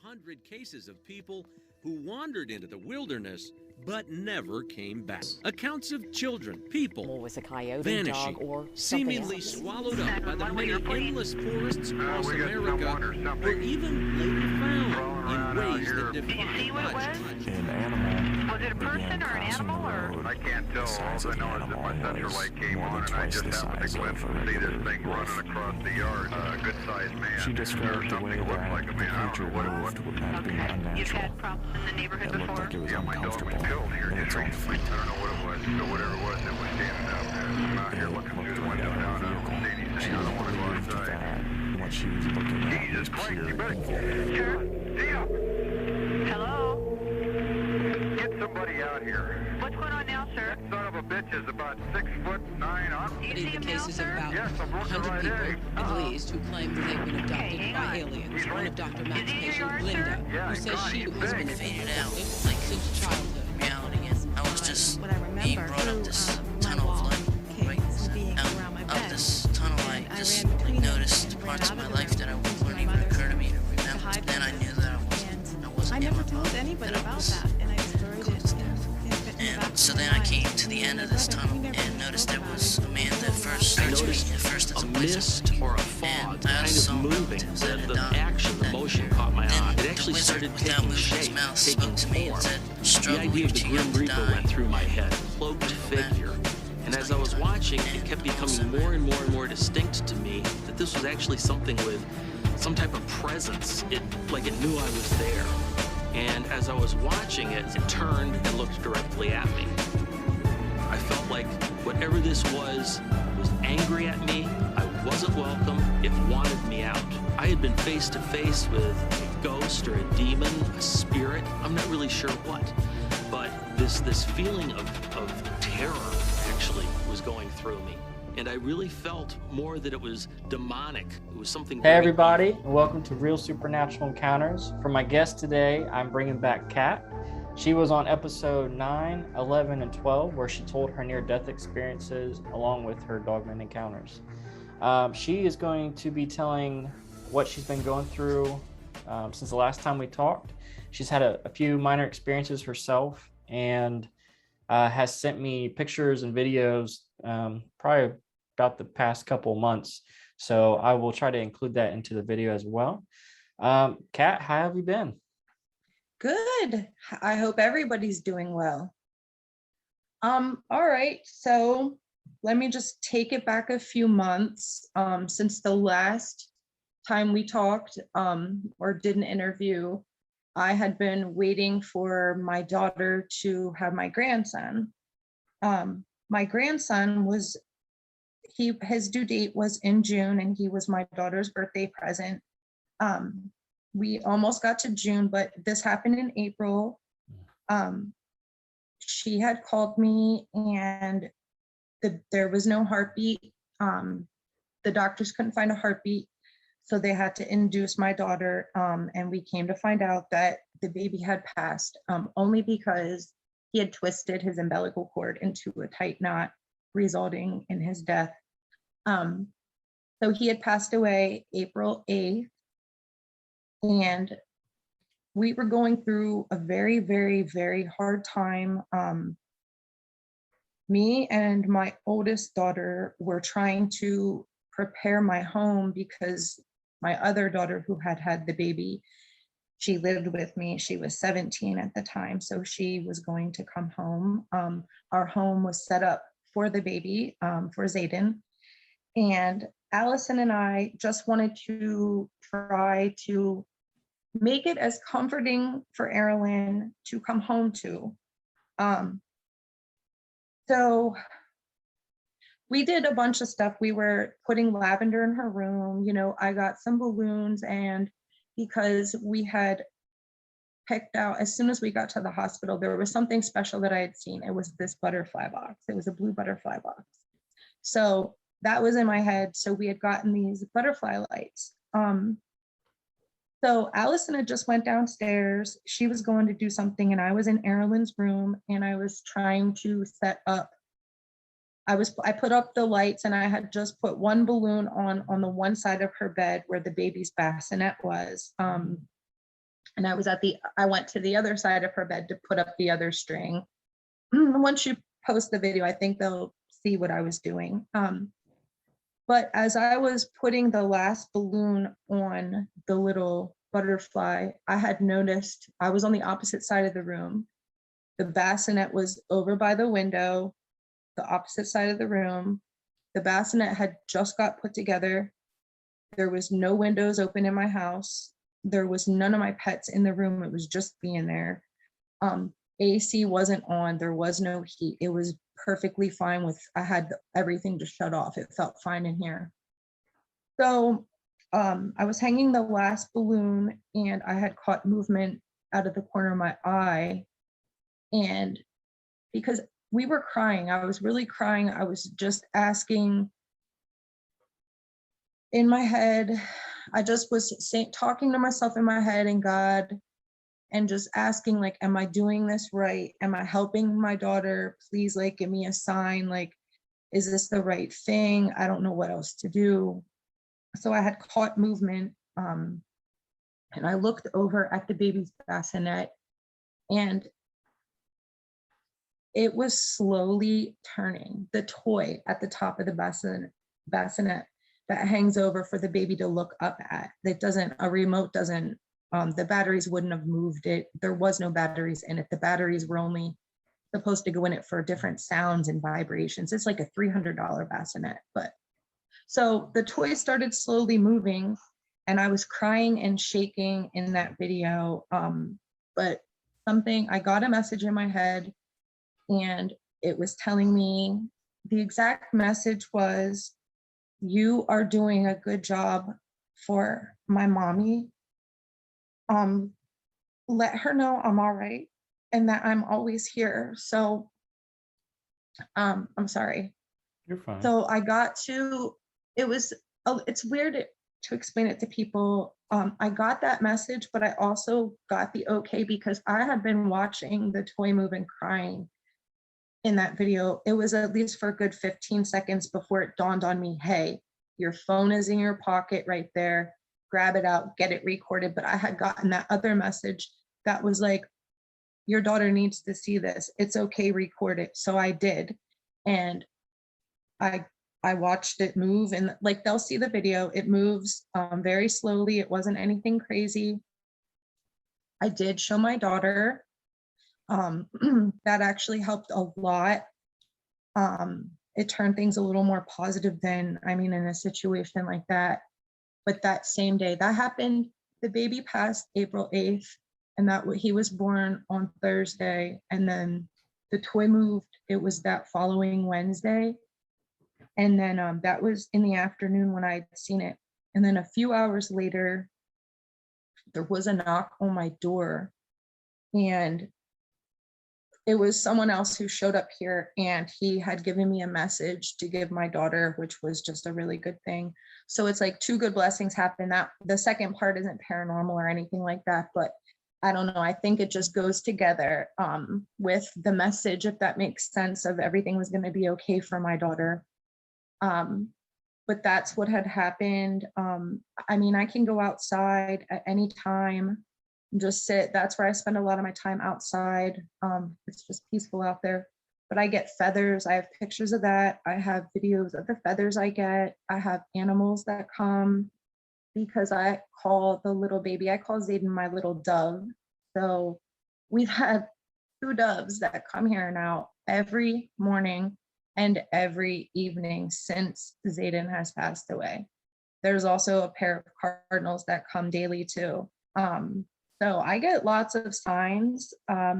100 cases of people who wandered into the wilderness but never came back. Accounts of children, people was a coyote, vanishing, dog, or seemingly else. swallowed up by the many endless forests across America, or even later found in ways that defy logic. An animal. Was it a person or an animal or? I can't tell. All I know is that my central light came on and I just happened to glimpse and see this thing running across the yard. A good-sized man. She described the way that the creature moved as being unnatural. You've had problems in the neighborhood It looked before? like it was Yeah, my dog was uncomfortable killed here in just its own recently. feet. I don't know what it was. So whatever it was that was standing out there. I'm out here looking through the window now and I don't see anything. She I don't want to go believed outside. that what she was looking at Jesus was Christ, pure you better... evil. Sure. Tia, Hello? get somebody out here. What's going on now, sir? That son of a bitch is about 6'9". Do you see The him now, cases of sir? about Yes, I'm looking 100 right people, at him. at least, who claim that they've been abducted Okay, hang by on. aliens. He's One right. of Dr. Is Matt's he in your patients, yard, Linda, sir? Yeah, who he's says gone. she He's has been big. Faded out, abducted like since childhood. reality. I was just what I being remember brought up through this my tunnel of wall light, came right? from being Out around my of bed. this tunnel light, I just ran like between them noticed and ran parts of out my of the life that room wouldn't to my even mother's occur to me to to remember. hide Then I from knew it. that I And wasn't I in never my told body, anybody that I about was that, and I just buried going it to death. in the back And so of my then I mind. came to the Me end and of my this brother, tunnel we never and noticed there spoke was about a it. man that first I started to noticed me at first as a a blizzard. mist or a And fog I kind also of moving. looked at The Don action, the that motion caught my then eye. It the actually wizard, started without taking moving shape, his mouth, taking spoke to me and form. said, The struggle idea of the too Grim young to Reaper die. went through my head, cloaked figure. And as I was watching, it kept becoming more and more and more distinct to me that this was actually something with some type of presence. Like it knew I was there. And as I was watching it, it turned and looked directly at me. I felt like whatever this was angry at me. I wasn't welcome. It wanted me out. I had been face to face with a ghost or a demon, a spirit. I'm not really sure what. But this feeling of terror actually was going through me. And I really felt more that it was demonic. It was something. Hey everybody, and welcome to Real Supernatural Encounters. For my guest today, I'm bringing back Kat. She was on episode 9, 11, and 12, where she told her near-death experiences along with her Dogman encounters. She is going to be telling what she's been going through since the last time we talked. She's had a few minor experiences herself and has sent me pictures and videos probably about the past couple months. So I will try to include that into the video as well. Kat, how have you been? Good. I hope everybody's doing well. All right, so let me just take it back a few months since the last time we talked or did an interview. I had been waiting for my daughter to have my grandson. My grandson was, his due date was in June, and he was my daughter's birthday present. We almost got to June, but this happened in April. She had called me and there was no heartbeat. The doctors couldn't find a heartbeat, so they had to induce my daughter. And we came to find out that the baby had passed only because he had twisted his umbilical cord into a tight knot, resulting in his death. So he had passed away April 8th. And we were going through a very, very, very hard time. Me and my oldest daughter were trying to prepare my home because my other daughter, who had had the baby, she lived with me. She was 17 at the time, so she was going to come home. Our home was set up for the baby, for Zayden. And Allison and I just wanted to try to make it as comforting for Erilyn to come home to. So we did a bunch of stuff. We were putting lavender in her room. You know, I got some balloons, and because we had picked out, as soon as we got to the hospital, there was something special that I had seen. It was this butterfly box. It was a blue butterfly box. So that was in my head. So we had gotten these butterfly lights. So Allison had just went downstairs. She was going to do something, and I was in Erilyn's room, and I was trying to set up. I put up the lights, and I had just put one balloon on the one side of her bed where the baby's bassinet was. And I went to the other side of her bed to put up the other string. Once you post the video, I think they'll see what I was doing. But as I was putting the last balloon on the little butterfly, I had noticed I was on the opposite side of the room. The bassinet was over by the window, the opposite side of the room. The bassinet had just got put together. There was no windows open in my house. There was none of my pets in the room. It was just being there. AC wasn't on. There was no heat. It was perfectly fine I had everything just shut off. It felt fine in here. So I was hanging the last balloon and I had caught movement out of the corner of my eye. And because we were crying, I was really crying. I was just asking in my head. I just was talking to myself in my head and God, and just asking, like, am I doing this right? Am I helping my daughter? Please, like, give me a sign. Like, is this the right thing? I don't know what else to do. So I had caught movement, and I looked over at the baby's bassinet, and it was slowly turning. The toy at the top of the bassinet that hangs over for the baby to look up at. A remote doesn't, the batteries wouldn't have moved it. There was no batteries in it. The batteries were only supposed to go in it for different sounds and vibrations. It's like a $300 bassinet. But so the toy started slowly moving and I was crying and shaking in that video. But I got a message in my head and it was telling me, the exact message was, you are doing a good job for my mommy. Let her know I'm all right and that I'm always here. So I'm sorry. You're fine. So it's weird to explain it to people. I got that message, but I also got the okay because I had been watching the toy move and crying in that video. It was at least for a good 15 seconds before it dawned on me, hey, your phone is in your pocket right there. Grab it out, get it recorded. But I had gotten that other message that was like, your daughter needs to see this. It's okay, record it. So I did. And I watched it move, and like, they'll see the video. It moves very slowly. It wasn't anything crazy. I did show my daughter. That actually helped a lot. It turned things a little more positive than, in a situation like that. But that same day, that happened, the baby passed April 8th, and he was born on Thursday, and then the toy moved. It was that following Wednesday. And then that was in the afternoon when I'd seen it. And then a few hours later, there was a knock on my door, and it was someone else who showed up here, and he had given me a message to give my daughter, which was just a really good thing. So it's like two good blessings happened. That the second part isn't paranormal or anything like that, but I don't know. I think it just goes together with the message, if that makes sense, of everything was going to be okay for my daughter. But that's what had happened. I can go outside at any time, just sit. That's where I spend a lot of my time, outside. It's just peaceful out there. But I get feathers. I have pictures of that. I have videos of the feathers I get. I have animals that come, because I call the little baby, I call Zayden my little dove. So we've had 2 doves that come here now every morning and every evening since Zayden has passed away. There's also a pair of cardinals that come daily too. So I get lots of signs. I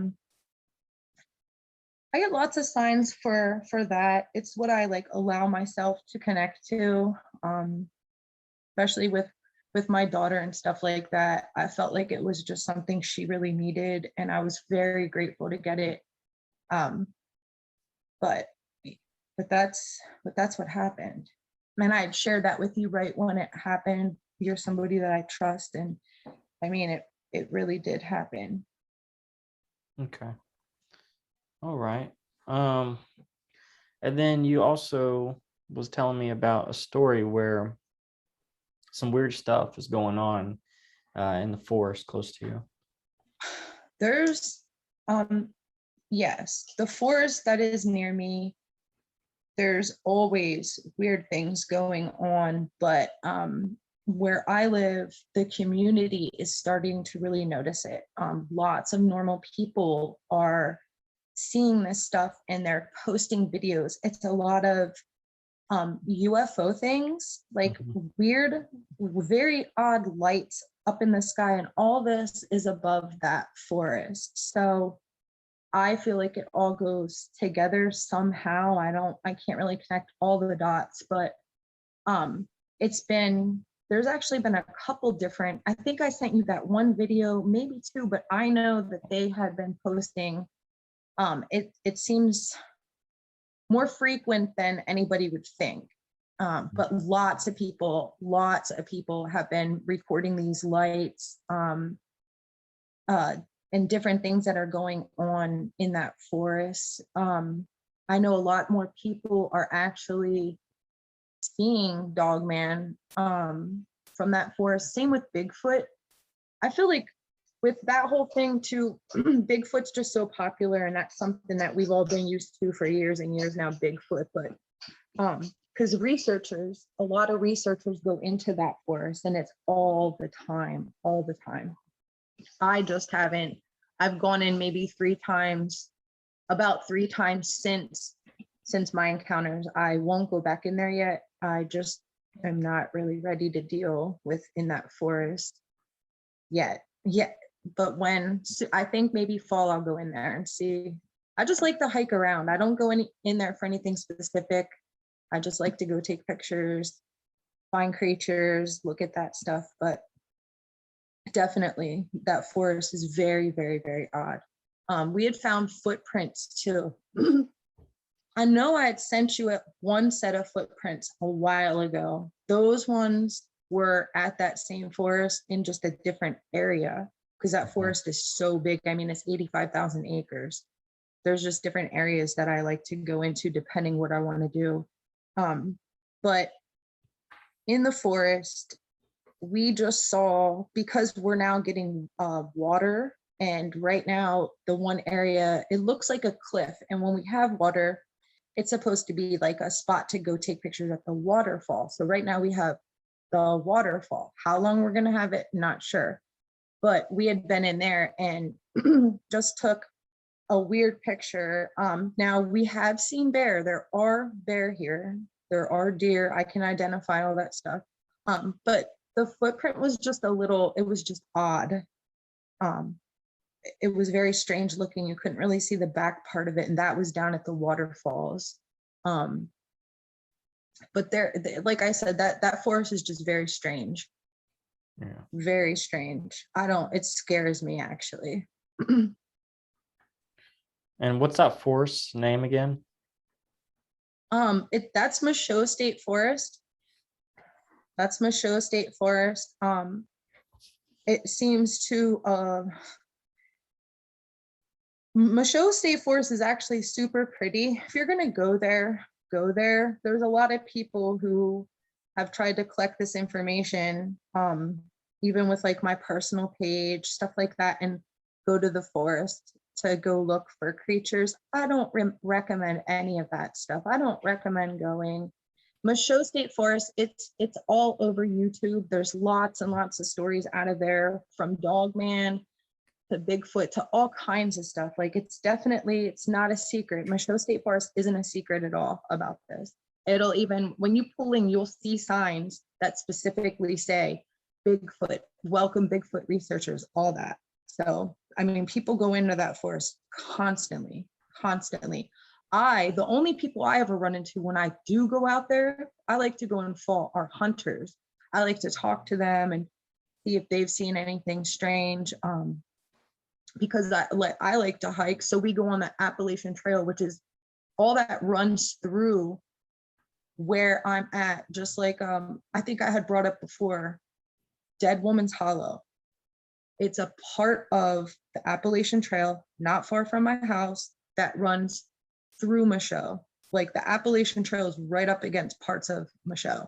get lots of signs for that. It's what I like allow myself to connect to, especially with my daughter and stuff like that. I felt like it was just something she really needed, and I was very grateful to get it. But that's what happened. And I had shared that with you right when it happened. You're somebody that I trust, and it really did happen. Okay. All right. And then you also was telling me about a story where some weird stuff is going on in the forest close to you. There's, yes, the forest that is near me, there's always weird things going on, but where I live, the community is starting to really notice it. Lots of normal people are seeing this stuff and they're posting videos. It's a lot of UFO things, like weird, very odd lights up in the sky, and all this is above that forest. So I feel like it all goes together somehow. I can't really connect all the dots, but there's actually been a couple different, I think I sent you that one video, maybe two, but I know that they had been posting, it seems more frequent than anybody would think. But lots of people have been reporting these lights, and different things that are going on in that forest. I know a lot more people are actually seeing Dogman from that forest. Same with Bigfoot. I feel like with that whole thing too, Bigfoot's just so popular, and that's something that we've all been used to for years and years now, Bigfoot. But because a lot of researchers go into that forest, and it's all the time. I just haven't. I've gone in maybe about three times since my encounters. I won't go back in there yet. I just am not really ready to deal with in that forest yet. But I think maybe fall, I'll go in there and see. I just like to hike around. I don't go in there for anything specific. I just like to go take pictures, find creatures, look at that stuff. But definitely that forest is very, very, very odd. We had found footprints too. I know I had sent you one set of footprints a while ago. Those ones were at that same forest in just a different area, because that forest is so big. I mean, it's 85,000 acres. There's just different areas that I like to go into depending what I want to do. But in the forest, we just saw, because we're now getting water, and right now the one area, it looks like a cliff, and when we have water, it's supposed to be like a spot to go take pictures at the waterfall. So right now we have the waterfall. How long we're gonna have it, not sure. But we had been in there and just took a weird picture. Now we have seen bear. There are bear here. There are deer. I can identify all that stuff. But the footprint was just it was just odd. It was very strange looking. You couldn't really see the back part of it, and that was down at the waterfalls. But like I said, that forest is just very strange. Yeah. Very strange. It scares me actually. And what's that forest name again? That's Michoud State Forest. That's Michoud State Forest. It seems to Michoud State Forest is actually super pretty. If you're gonna go there, go there. There's a lot of people who have tried to collect this information, even with like my personal page, stuff like that, and go to the forest to go look for creatures. I don't recommend any of that stuff. I don't recommend going. Michoud State Forest, it's all over YouTube. There's lots and lots of stories out of there, from Dogman to Bigfoot to all kinds of stuff. Like it's not a secret. Michoud State Forest isn't a secret at all about this. It'll even, when you pull in, you'll see signs that specifically say Bigfoot, welcome Bigfoot researchers, all that. So, I mean, people go into that forest constantly. The only people I ever run into when I do go out there, I like to go in fall, are hunters. I like to talk to them and see if they've seen anything strange. Because I like to hike. So we go on the Appalachian Trail, which is all that runs through where I'm at. Just like, I think I had brought up before, Dead Woman's Hollow. It's a part of the Appalachian Trail, not far from my house, that runs through Michoud. Like the Appalachian Trail is right up against parts of Michoud.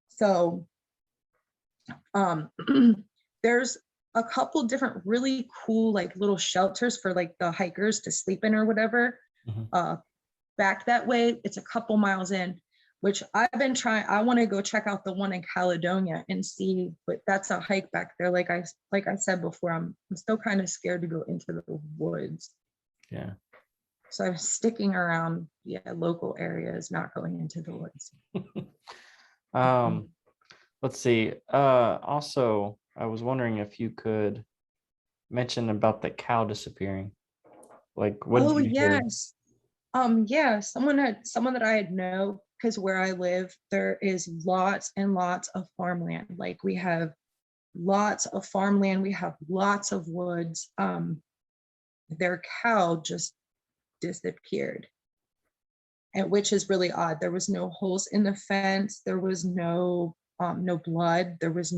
So there's a couple different really cool like little shelters for like the hikers to sleep in or whatever. Back that way, it's a couple miles in, which I've been trying. I want to go check out the one in Caledonia and see, but that's a hike back there. Like I said before, I'm still kind of scared to go into the woods. Yeah. So I'm sticking around, local areas, not going into the woods. Let's see. Also, I was wondering if you could mention about the cow disappearing. Like, what did you hear? Yes. Someone that I know, because where I live, there is lots and lots of farmland. Like we have lots of farmland, we have lots of woods. Their cow just disappeared, and which is really odd. There was no holes in the fence, there was no blood, there was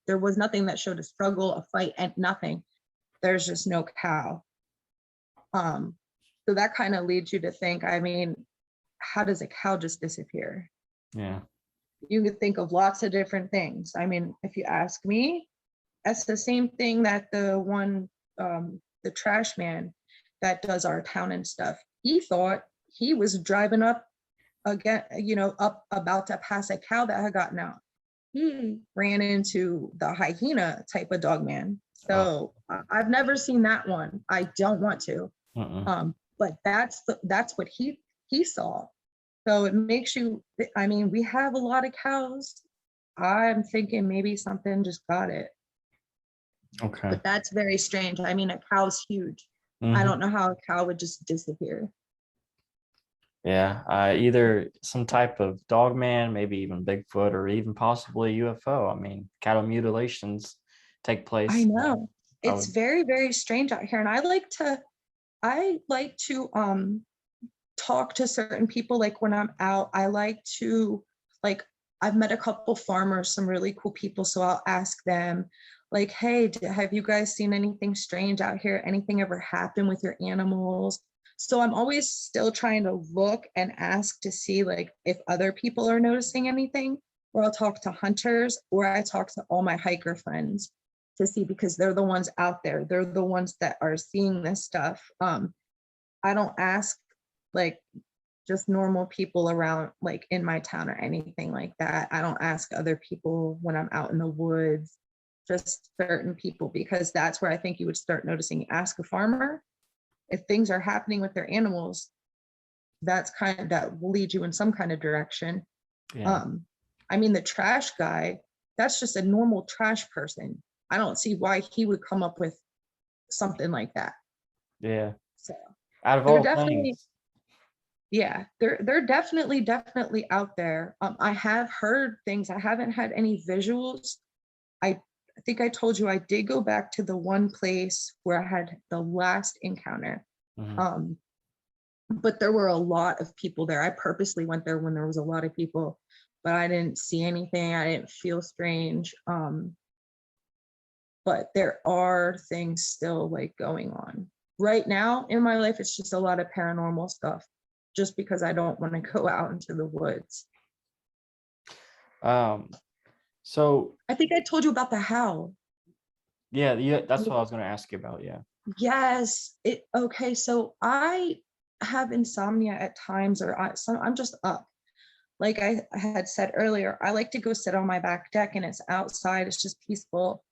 there was nothing that showed a struggle, a fight, and nothing. There's just no cow. So that kind of leads you to think, I mean, how does a cow just disappear? Yeah. You could think of lots of different things. I mean, if you ask me, that's the same thing that the one, the trash man that does our town and stuff, he thought he was driving up again, up about to pass a cow that had gotten out. He ran into the hyena type of dog man. So I've never seen that one. I don't want to. But that's what he saw. So it makes you, I mean, we have a lot of cows. I'm thinking maybe something just got it. Okay. But that's very strange. I mean, a cow's huge. I don't know how a cow would just disappear. Yeah, either some type of dog man, maybe even Bigfoot, or even possibly UFO. I mean, cattle mutilations take place. I know. It's very, very strange out here. And I like to talk to certain people. Like when I'm out, I like to, like, I've met a couple farmers, some really cool people. So I'll ask them like, hey, have you guys seen anything strange out here? Anything ever happen with your animals? So I'm always still trying to look and ask to see like if other people are noticing anything, or I'll talk to hunters, or I talk to all my hiker friends to see, because they're the ones out there. They're the ones that are seeing this stuff. I don't ask like just normal people around, like in my town or anything like that. I don't ask other people when I'm out in the woods, just certain people, because that's where I think you would start noticing. Ask a farmer if things are happening with their animals. That will lead you in some kind of direction. Yeah. I mean, the trash guy, that's just a normal trash person. I don't see why he would come up with something like that. Yeah. So out of they're all definitely things. Yeah, they're definitely out there. I have heard things. I haven't had any visuals. I think I told you I did go back to the one place where I had the last encounter. But there were a lot of people there. I purposely went there when there was a lot of people, but I didn't see anything. I didn't feel strange. But there are things still like going on right now in my life. It's just a lot of paranormal stuff, just because I don't want to go out into the woods. So I think I told you about the howl. Yeah, that's what I was going to ask you about. Yeah. Yes. Okay. So I have insomnia at times, or I'm just up. Like I had said earlier, I like to go sit on my back deck, and it's outside. It's just peaceful.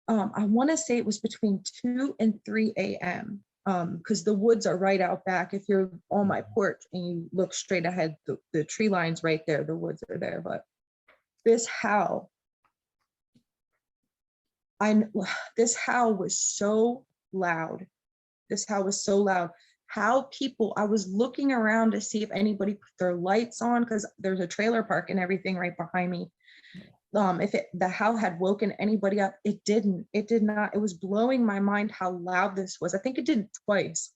I want to say it was between 2 and 3 a.m. Because the woods are right out back. If you're on my porch and you look straight ahead, the tree line's right there. The woods are there. But this howl, this howl was so loud. This howl was so loud. I was looking around to see if anybody put their lights on, because there's a trailer park and everything right behind me. If the howl had woken anybody up, it did not. It was blowing my mind how loud this was. I think it did it twice.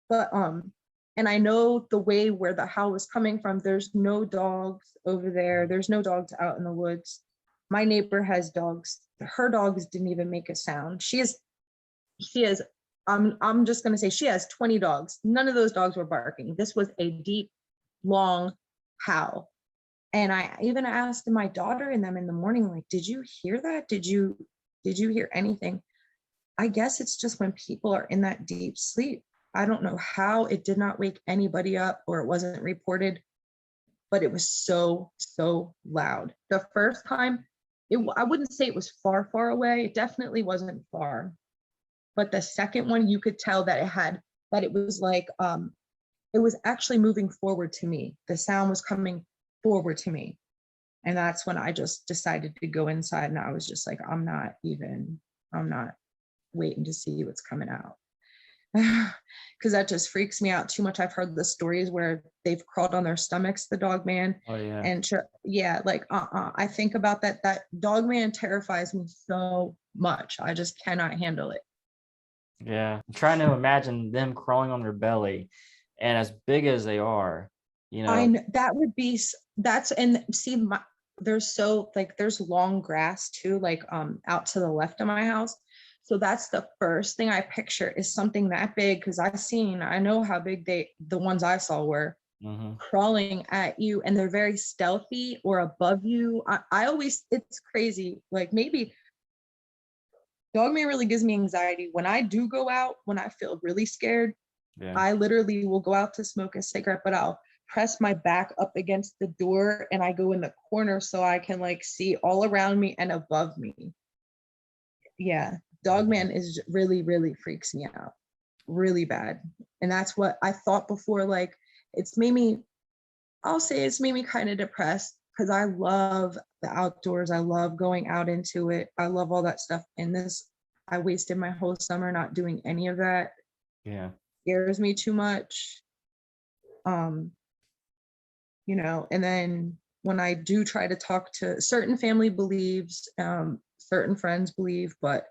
But and I know the way where the howl was coming from. There's no dogs over there. There's no dogs out in the woods. My neighbor has dogs. Her dogs didn't even make a sound. She has I'm just gonna say she has 20 dogs. None of those dogs were barking. This was a deep, long howl. And I even asked my daughter and them in the morning, like, did you hear that? Did you did you hear anything? I guess it's just when people are in that deep sleep. I don't know how it did not wake anybody up or it wasn't reported, but it was so, so loud. The first time, I wouldn't say it was far, far away. It definitely wasn't far. But the second one, you could tell that it was like, it was actually moving forward to me. The sound was coming forward to me. And that's when I just decided to go inside, and I was just like, I'm not waiting to see what's coming out. Because that just freaks me out too much. I've heard the stories where they've crawled on their stomachs, the Dogman. Oh yeah. And yeah, like I think about that. That Dogman terrifies me so much. I just cannot handle it. Yeah. I'm trying to imagine them crawling on their belly, and as big as they are, you know. That would be, and see, there's long grass too, like out to the left of my house. So that's the first thing I picture is something that big, because I know how big the ones I saw were, crawling at you, and they're very stealthy or above you. I always, it's crazy. Like, maybe Dogman really gives me anxiety. When I do go out, when I feel really scared, I literally will go out to smoke a cigarette, but I'll press my back up against the door and I go in the corner so I can like see all around me and above me. Yeah, Dogman is really, really freaks me out really bad. And that's what I thought before. Like, I'll say it's made me kind of depressed, because I love the outdoors. I love going out into it. I love all that stuff. And I wasted my whole summer not doing any of that. Yeah. Scares me too much. And then when I do try to talk to certain family believes, certain friends believe, but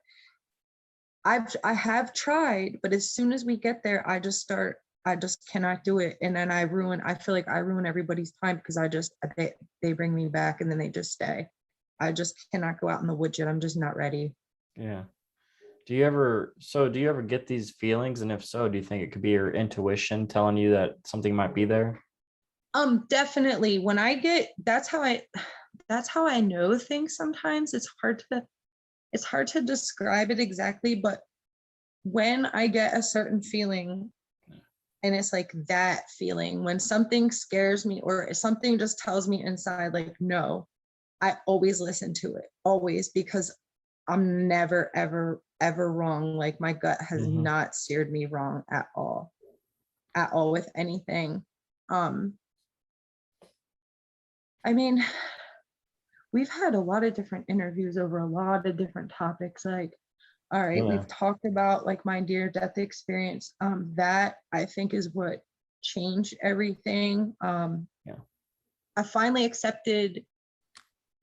I have tried, but as soon as we get there, I just cannot do it. And then I feel like I ruin everybody's time, because they bring me back and then they just stay. I just cannot go out in the woods yet. I'm just not ready. Yeah. Do you ever get these feelings? And if so, do you think it could be your intuition telling you that something might be there? Definitely. When that's how I know things sometimes. It's hard to describe it exactly, but when I get a certain feeling, and it's like that feeling, when something scares me or something just tells me inside, like, no, I always listen to it, always, because I'm never, ever, ever wrong. Like, my gut has not steered me wrong at all with anything. I mean, we've had a lot of different interviews over a lot of different topics. Like, all right, we've talked about like my near-death experience. That I think is what changed everything. I finally accepted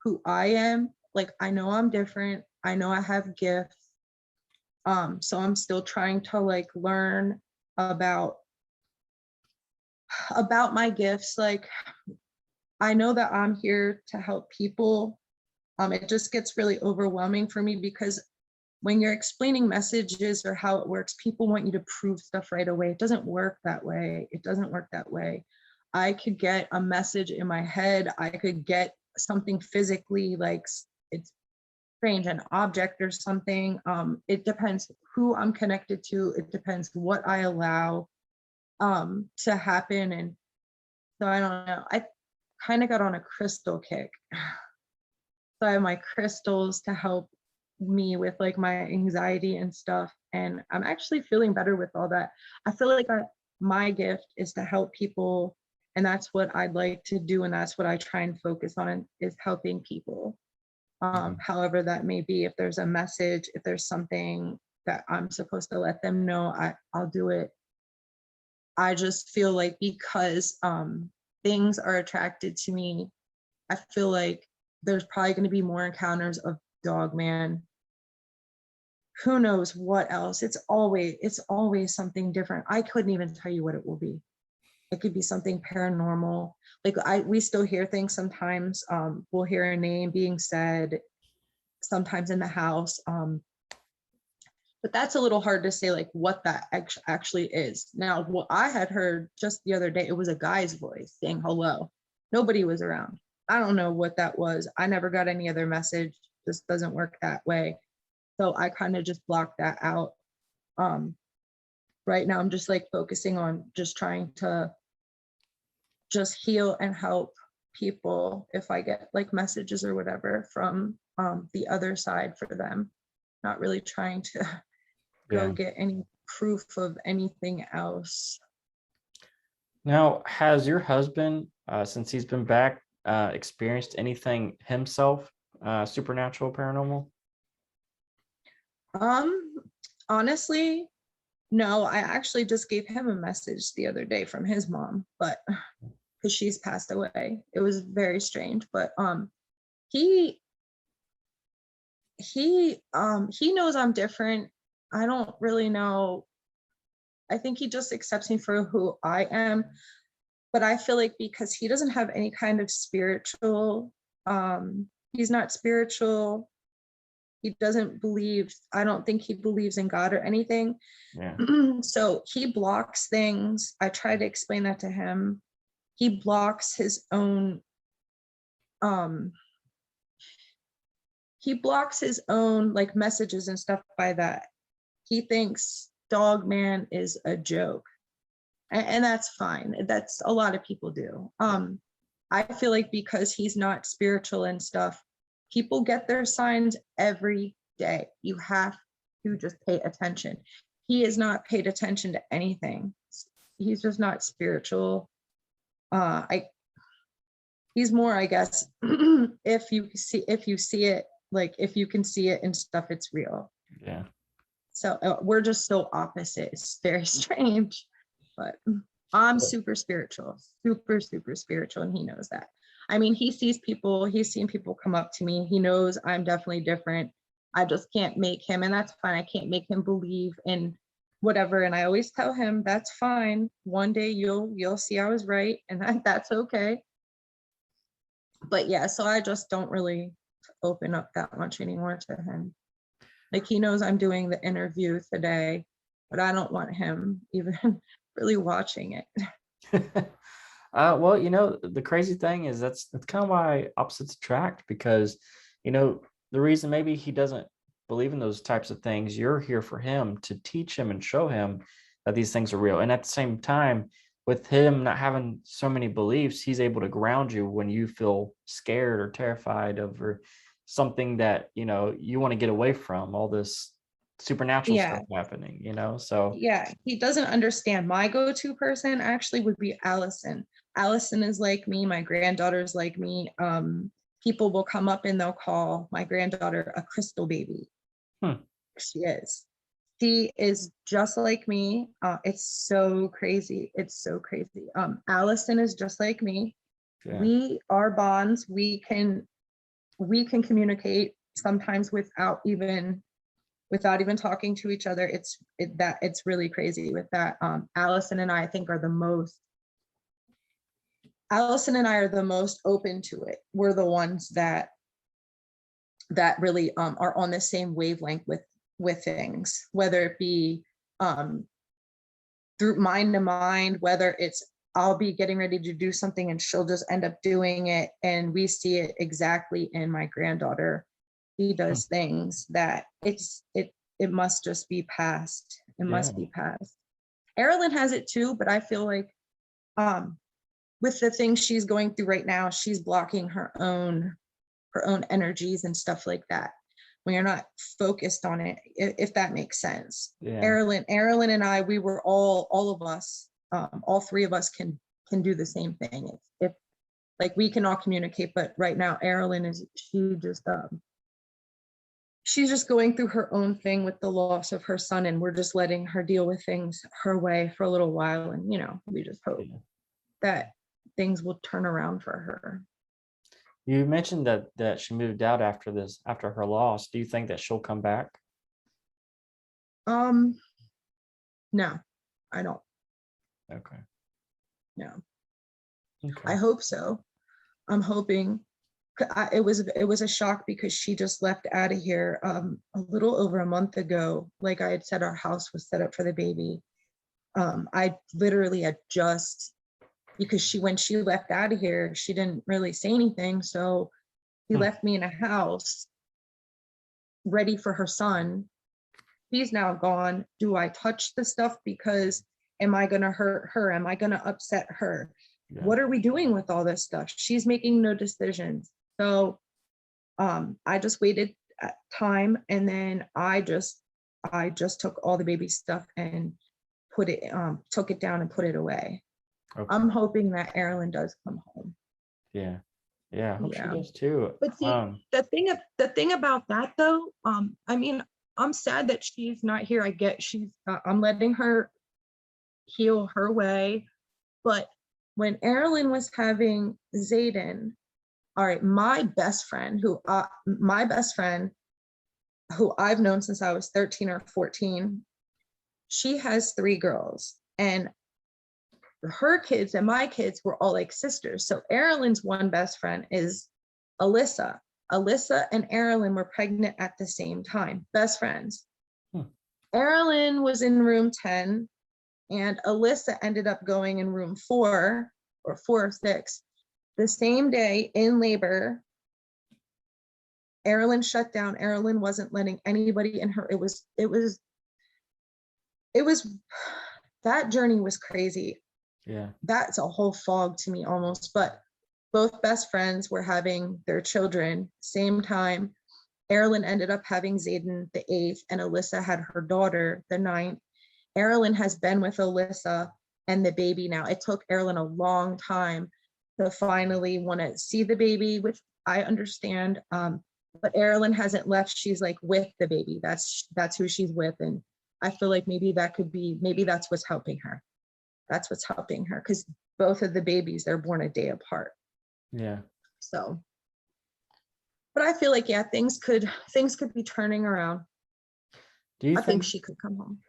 who I am. Like, I know I'm different. I know I have gifts. So I'm still trying to like learn about my gifts. Like, I know that I'm here to help people. It just gets really overwhelming for me, because when you're explaining messages or how it works, people want you to prove stuff right away. It doesn't work that way. I could get a message in my head. I could get something physically, like it's strange, an object or something. It depends who I'm connected to. It depends what I allow to happen. And so I don't know. I kind of got on a crystal kick. So I have my crystals to help me with like my anxiety and stuff, and I'm actually feeling better with all that. I feel like my gift is to help people, and that's what I'd like to do, and that's what I try and focus on, is helping people. However that may be. If there's a message, if there's something that I'm supposed to let them know, I'll do it. I just feel like because things are attracted to me, I feel like there's probably going to be more encounters of Dogman. Who knows what else? It's always something different. I couldn't even tell you what it will be. It could be something paranormal. Like we still hear things sometimes. We'll hear a name being said sometimes in the house. But that's a little hard to say, like what that actually is. Now, what I had heard just the other day, it was a guy's voice saying hello. Nobody was around. I don't know what that was. I never got any other message. Just doesn't work that way. So I kind of just blocked that out. Right now I'm just like focusing on just trying to just heal and help people if I get like messages or whatever from the other side for them. Not really trying to go get any proof of anything else. Now, has your husband, since he's been back, experienced anything himself, supernatural, paranormal? Honestly, no, I actually just gave him a message the other day from his mom, but because she's passed away. It was very strange, but he knows I'm different. I don't really know. I think he just accepts me for who I am. But I feel like because he doesn't have any kind of spiritual, he's not spiritual. He doesn't believe, I don't think he believes in God or anything. Yeah. So he blocks things. I try to explain that to him. He blocks his own, like messages and stuff by that. He thinks Dogman is a joke. And that's fine. That's a lot of people do. I feel like because he's not spiritual and stuff, people get their signs every day. You have to just pay attention. He has not paid attention to anything. He's just not spiritual. He's more, I guess, if you see it, like if you can see it and stuff, it's real. Yeah. So we're just so opposite. It's very strange, but I'm super spiritual, super spiritual, and he knows that. I mean, he's seen people come up to me. He knows I'm definitely different. I just can't make him, and that's fine. I can't make him believe in whatever. And I always tell him that's fine. One day you'll see I was right, and that's okay. But yeah, so I just don't really open up that much anymore to him. Like he knows I'm doing the interview today, but I don't want him even really watching it. Well, the crazy thing is that's kind of why opposites attract, because, the reason maybe he doesn't believe in those types of things, you're here for him to teach him and show him that these things are real. And at the same time, with him not having so many beliefs, he's able to ground you when you feel scared or terrified over something that, you want to get away from, all this supernatural stuff happening, so. Yeah, he doesn't understand. My go-to person actually would be Allison. Allison is like me. My granddaughter's like me. People will come up and they'll call my granddaughter a crystal baby. She is. She is just like me. It's so crazy. It's so crazy. Allison is just like me. Yeah. We are bonds. We can communicate sometimes without even talking to each other. It's really crazy with that. Allison and I think are the most open to it. We're the ones that really are on the same wavelength with things, whether it be through mind to mind, whether it's I'll be getting ready to do something and she'll just end up doing it, and we see it exactly in my granddaughter. He does things that it must just be passed. It must be passed. Erilyn has it too, but I feel like with the things she's going through right now, she's blocking her own energies and stuff like that. When you're not focused on it, if that makes sense. Yeah. Erilyn and I, we were all of us, all three of us can do the same thing. If like we can all communicate, but right now Erilyn she's just going through her own thing with the loss of her son, and we're just letting her deal with things her way for a little while. And, we just hope that things will turn around for her. You mentioned that she moved out after her loss. Do you think that she'll come back? No, I don't. Okay. No. Okay. I hope so. I'm hoping. It was a shock because she just left out of here a little over a month ago. Like I had said, our house was set up for the baby. I literally had just, because when she left out of here, she didn't really say anything. So he left me in a house ready for her son. He's now gone. Do I touch the stuff because am I gonna hurt her? Am I gonna upset her? Yeah. What are we doing with all this stuff? She's making no decisions. So I just waited time, and then I just took all the baby stuff and took it down and put it away. Okay. I'm hoping that Erilyn does come home. Yeah. Yeah. I hope Yeah. she does too. But see, the thing about that though, I mean, I'm sad that she's not here. I get I'm letting her heal her way. But when Erilyn was having Zayden, all right, my best friend who I've known since I was 13 or 14, she has 3 girls, and her kids and my kids were all like sisters. So Erilyn's one best friend is Alyssa. Alyssa and Erilyn were pregnant at the same time, best friends. Erilyn was in room 10, and Alyssa ended up going in room 4 or 6. The same day in labor, Erilyn shut down. Erilyn wasn't letting anybody in her. It was that journey was crazy. Yeah. That's a whole fog to me almost, but both best friends were having their children same time. Erilyn ended up having Zayden the 8th, and Alyssa had her daughter the 9th. Erilyn has been with Alyssa and the baby now. It took Erilyn a long time to finally want to see the baby, which I understand. But Erilyn hasn't left. She's like with the baby. That's who she's with. And I feel like maybe that's what's helping her. That's what's helping her, because both of the babies, they're born a day apart. Yeah. So, but I feel like, yeah, things could be turning around. Do you I think she could come home.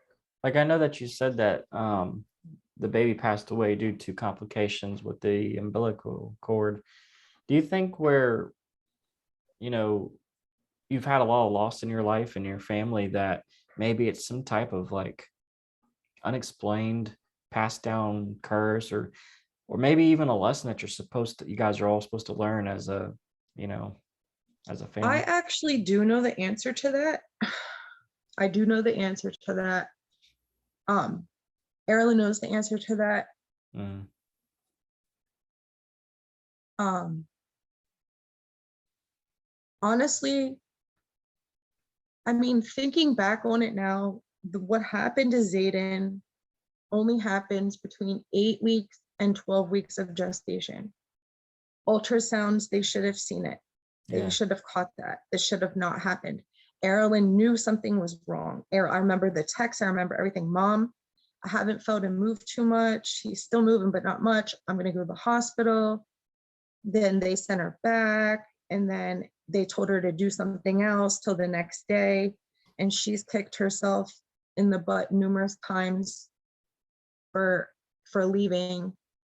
like, I know that you said that the baby passed away due to complications with the umbilical cord. Do you think where, you've had a lot of loss in your life and your family, that maybe it's some type of like unexplained passed down curse, or maybe even a lesson that you guys are all supposed to learn as a family? I actually do know the answer to that. I do know the answer to that. Erilyn knows the answer to that. Honestly, I mean, thinking back on it now, what happened to Zayden only happens between 8 weeks and 12 weeks of gestation. Ultrasounds, they should have seen it. They should have caught that. This should have not happened. Erilyn knew something was wrong. I remember the text. I remember everything. Mom, I haven't felt him move too much. He's still moving, but not much. I'm going to go to the hospital. Then they sent her back, and then they told her to do something else till the next day. And she's kicked herself in the butt numerous times for leaving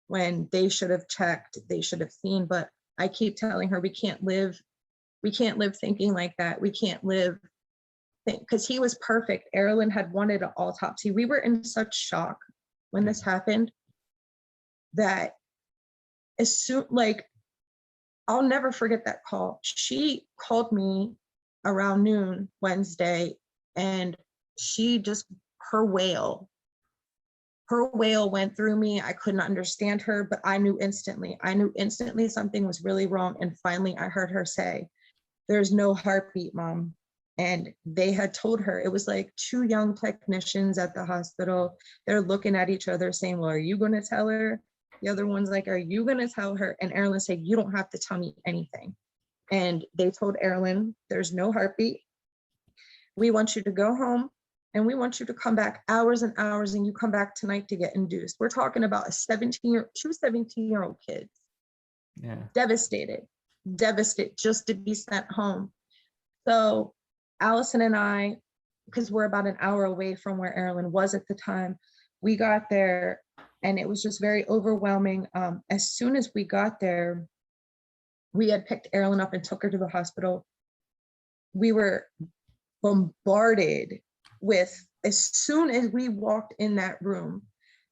when they should have checked, they should have seen. But I keep telling her, we can't live thinking like that. We can't live, because he was perfect. Erilyn had wanted an autopsy. We were in such shock when this happened that as soon, like, I'll never forget that call. She called me around noon Wednesday, and she just, her wail went through me. I couldn't understand her, but I knew instantly something was really wrong. And finally I heard her say, "There's no heartbeat, Mom." And they had told her, it was like 2 young technicians at the hospital. They're looking at each other saying, "Well, are you going to tell her?" The other one's like, "Are you going to tell her?" And Erilyn said, "You don't have to tell me anything." And they told Erilyn, "There's no heartbeat. We want you to go home, and we want you to come back hours and hours, and you come back tonight to get induced." We're talking about two 17-year-old kids. Yeah. Devastated just to be sent home. So Allison and I, because we're about an hour away from where Erilyn was at the time, we got there, and it was just very overwhelming. As soon as we got there, we had picked Erilyn up and took her to the hospital. We were bombarded with, as soon as we walked in that room,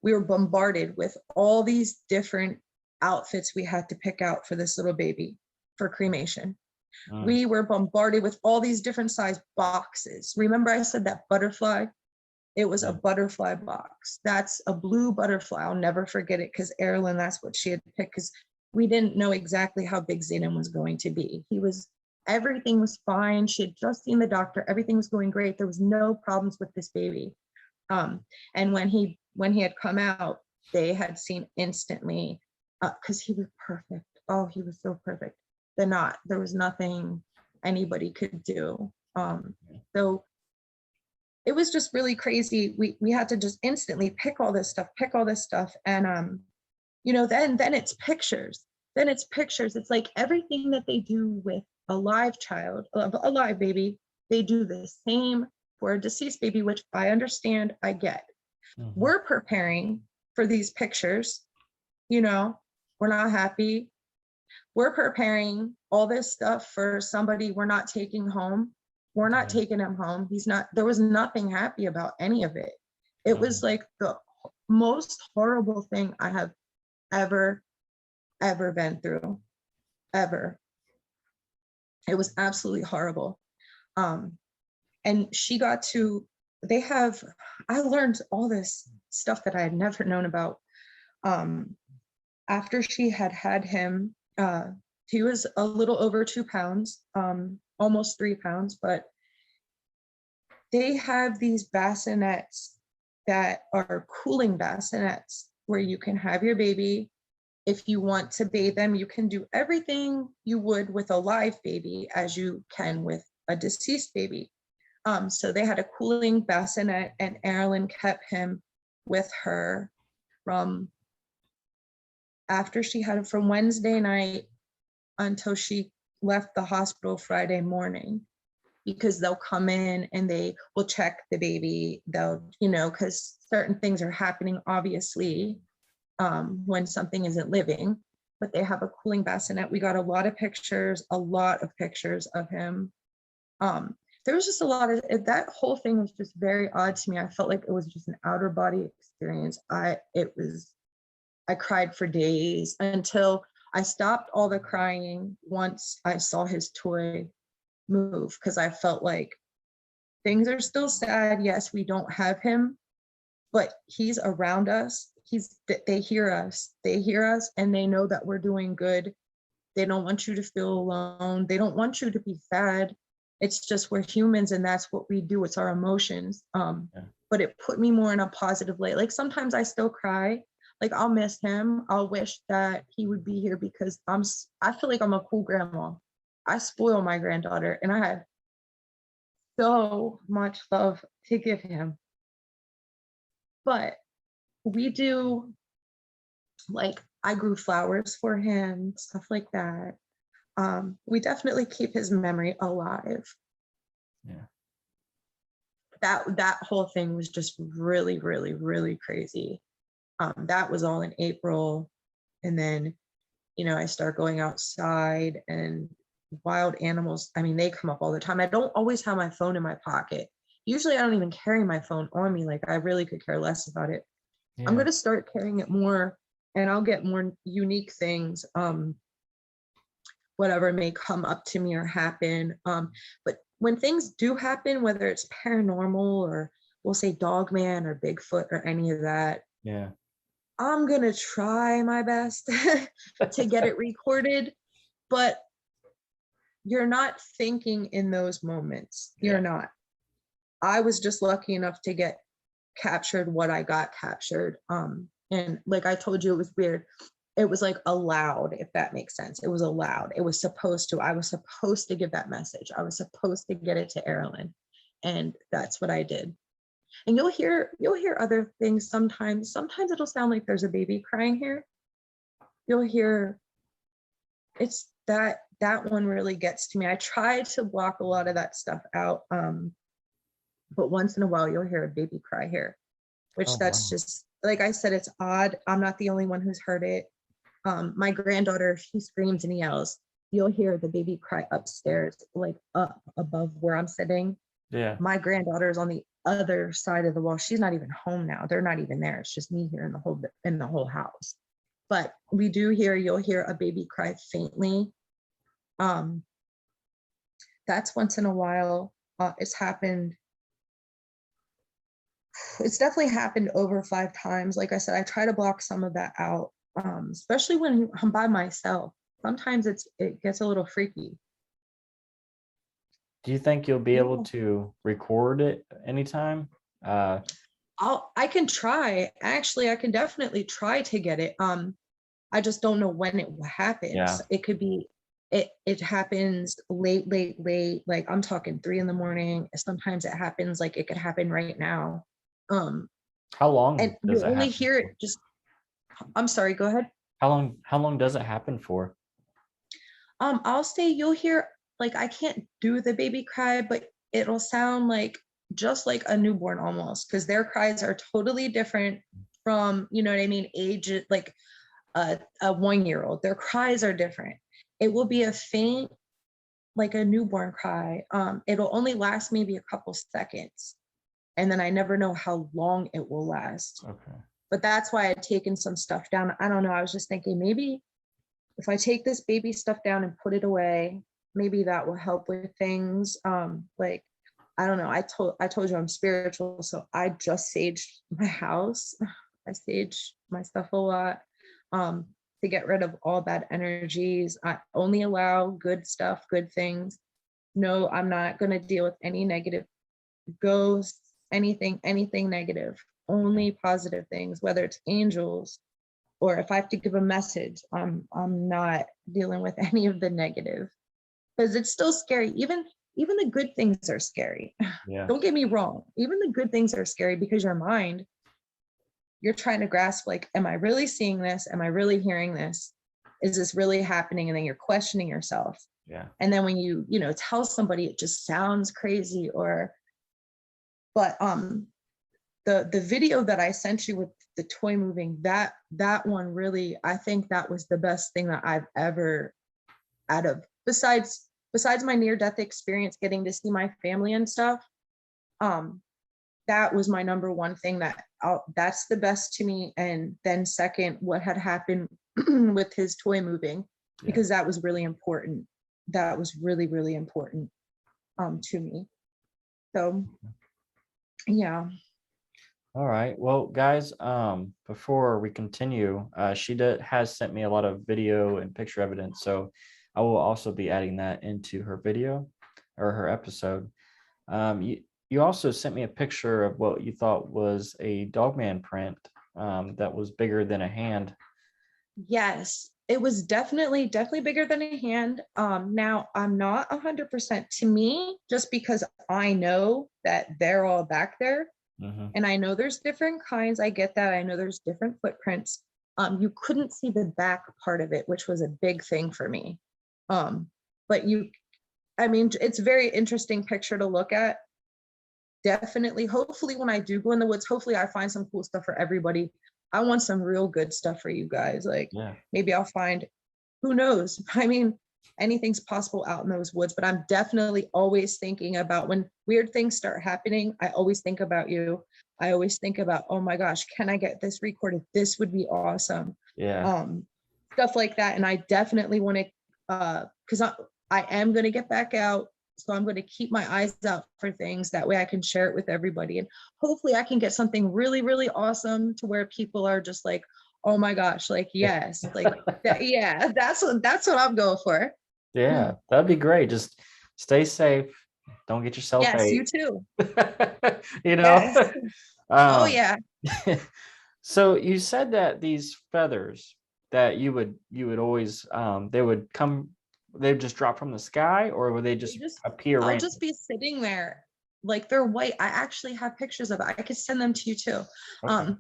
we were bombarded with all these different outfits we had to pick out for this little baby for cremation. We were bombarded with all these different size boxes. Remember I said that butterfly? It was a butterfly box. That's a blue butterfly. I'll never forget it because Erilyn, that's what she had picked, because we didn't know exactly how big Zayden was going to be. Everything was fine. She had just seen the doctor. Everything was going great. There was no problems with this baby. And when he had come out, they had seen instantly, because he was perfect. Oh, he was so perfect. There was nothing anybody could do. So it was just really crazy. We had to just instantly pick all this stuff. And, then it's pictures. It's like everything that they do with a live child, a live baby, they do the same for a deceased baby, which I understand, I get. We're preparing for these pictures, we're not happy. We're preparing all this stuff for somebody we're not taking home. We're not taking him home. There was nothing happy about any of it. It was like the most horrible thing I have ever been through, ever. It was absolutely horrible. And she got to, I learned all this stuff that I had never known about. After she had him, he was a little over 2 pounds, almost 3 pounds, but they have these bassinets that are cooling bassinets where you can have your baby. If you want to bathe them, you can do everything you would with a live baby as you can with a deceased baby. So they had a cooling bassinet, and Erilyn kept him with her from Wednesday night until she left the hospital Friday morning, because they'll come in and they will check the baby. They'll, because certain things are happening, obviously, when something isn't living, but they have a cooling bassinet. We got a lot of pictures of him. There was just a lot of, that whole thing was just very odd to me. I felt like it was just an outer body experience. I cried for days until I stopped all the crying once I saw his toy move, because I felt like things are still sad. Yes, we don't have him, but he's around us. They hear us, and they know that we're doing good. They don't want you to feel alone. They don't want you to be sad. It's just, we're humans, and that's what we do. It's our emotions. But it put me more in a positive light. Like sometimes I still cry. Like I'll miss him. I'll wish that he would be here, because I feel like I'm a cool grandma. I spoil my granddaughter, and I had so much love to give him. But we do, like, I grew flowers for him, stuff like that. We definitely keep his memory alive. Yeah. That whole thing was just really, really, really crazy. That was all in April. And then, I start going outside, and wild animals, they come up all the time. I don't always have my phone in my pocket. Usually I don't even carry my phone on me. Like, I really could care less about it. Yeah. I'm going to start carrying it more, and I'll get more unique things, whatever may come up to me or happen. But when things do happen, whether it's paranormal or we'll say Dogman or Bigfoot or any of that, yeah, I'm going to try my best to get it recorded, but you're not thinking in those moments. You're not. I was just lucky enough to get captured what I got captured. And like I told you, it was weird. It was like allowed, if that makes sense. It was allowed. It was supposed to. I was supposed to give that message. I was supposed to get it to Erilyn. And that's what I did. And you'll hear other things sometimes. Sometimes it'll sound like there's a baby crying here. You'll hear, it's that one really gets to me. I try to block a lot of that stuff out. But once in a while you'll hear a baby cry here, which just, like I said, it's odd. I'm not the only one who's heard it. My granddaughter, she screams and yells. You'll hear the baby cry upstairs, like up above where I'm sitting. Yeah. My granddaughter is on the other side of the wall. She's not even home now. They're not even there. It's just me here in the whole house. But you'll hear a baby cry faintly. that's once in a while. It's happened. It's definitely happened over 5 times. Like I said, I try to block some of that out, especially when I'm by myself. Sometimes it gets a little freaky. Do you think you'll be able Yeah. to record it anytime? I can try. Actually, I can definitely try to get it. I just don't know when it will happen. Yeah. It could be it happens late, like I'm talking 3 a.m. Sometimes it happens like it could happen right now. How long And does you it only happen hear for? it just, I'm sorry, go ahead. How long does it happen for? I'll say you'll hear, like, I can't do the baby cry, but it'll sound like just like a newborn almost, because their cries are totally different from, you know what I mean, age, like a 1-year-old. Their cries are different. It will be a faint, like a newborn cry. It'll only last maybe a couple seconds, and then I never know how long it will last. Okay. But that's why I'd taken some stuff down. I don't know. I was just thinking maybe if I take this baby stuff down and put it away, maybe that will help with things. Like, I don't know. I told you I'm spiritual, so I just saged my house. I sage my stuff a lot, to get rid of all bad energies. I only allow good stuff, good things. No, I'm not gonna deal with any negative ghosts, anything negative. Only positive things, whether it's angels, or if I have to give a message, I'm not dealing with any of the negative, because it's still scary. Even the good things are scary. Yeah. Don't get me wrong. Even the good things are scary, because your mind, you're trying to grasp, like, am I really seeing this? Am I really hearing this? Is this really happening? And then you're questioning yourself. Yeah. And then when you tell somebody, it just sounds crazy. But the video that I sent you with the toy moving, that one really, I think that was the best thing that I've ever, out of, besides my near-death experience, getting to see my family and stuff, that was my number one thing that's the best to me. And then second, what had happened with his toy moving, because that was really important. That was really, really important to me. So yeah. All right. Well, guys, before we continue, she has sent me a lot of video and picture evidence, so I will also be adding that into her video or her episode. You also sent me a picture of what you thought was a Dogman print that was bigger than a hand. Yes, it was definitely bigger than a hand. Now I'm not 100%, to me, just because I know that they're all back there. Mm-hmm. And I know there's different kinds. I get that. I know there's different footprints. You couldn't see the back part of it, which was a big thing for me. But I mean, it's a very interesting picture to look at. Definitely. Hopefully when I do go in the woods, hopefully I find some cool stuff for everybody. I want some real good stuff for you guys. Like, maybe I'll find, who knows? I mean, anything's possible out in those woods, but I'm definitely always thinking about, when weird things start happening, I always think about you. I always think about, oh my gosh, can I get this recorded? This would be awesome. Yeah. Stuff like that. And I definitely want to, because I am going to get back out. So I'm going to keep my eyes out for things. That way I can share it with everybody. And hopefully I can get something really, really awesome to where people are just like, oh my gosh, like, yes, like that, yeah, that's what I'm going for. Yeah, that'd be great. Just stay safe. Don't get yourself Yes, ate. you too. You know? Yes. Oh yeah. So you said that these feathers that you would always they'd just drop from the sky, or would they just appear I'll randomly? just be sitting there, like, they're white. I actually have pictures of it. I could send them to you too. Okay.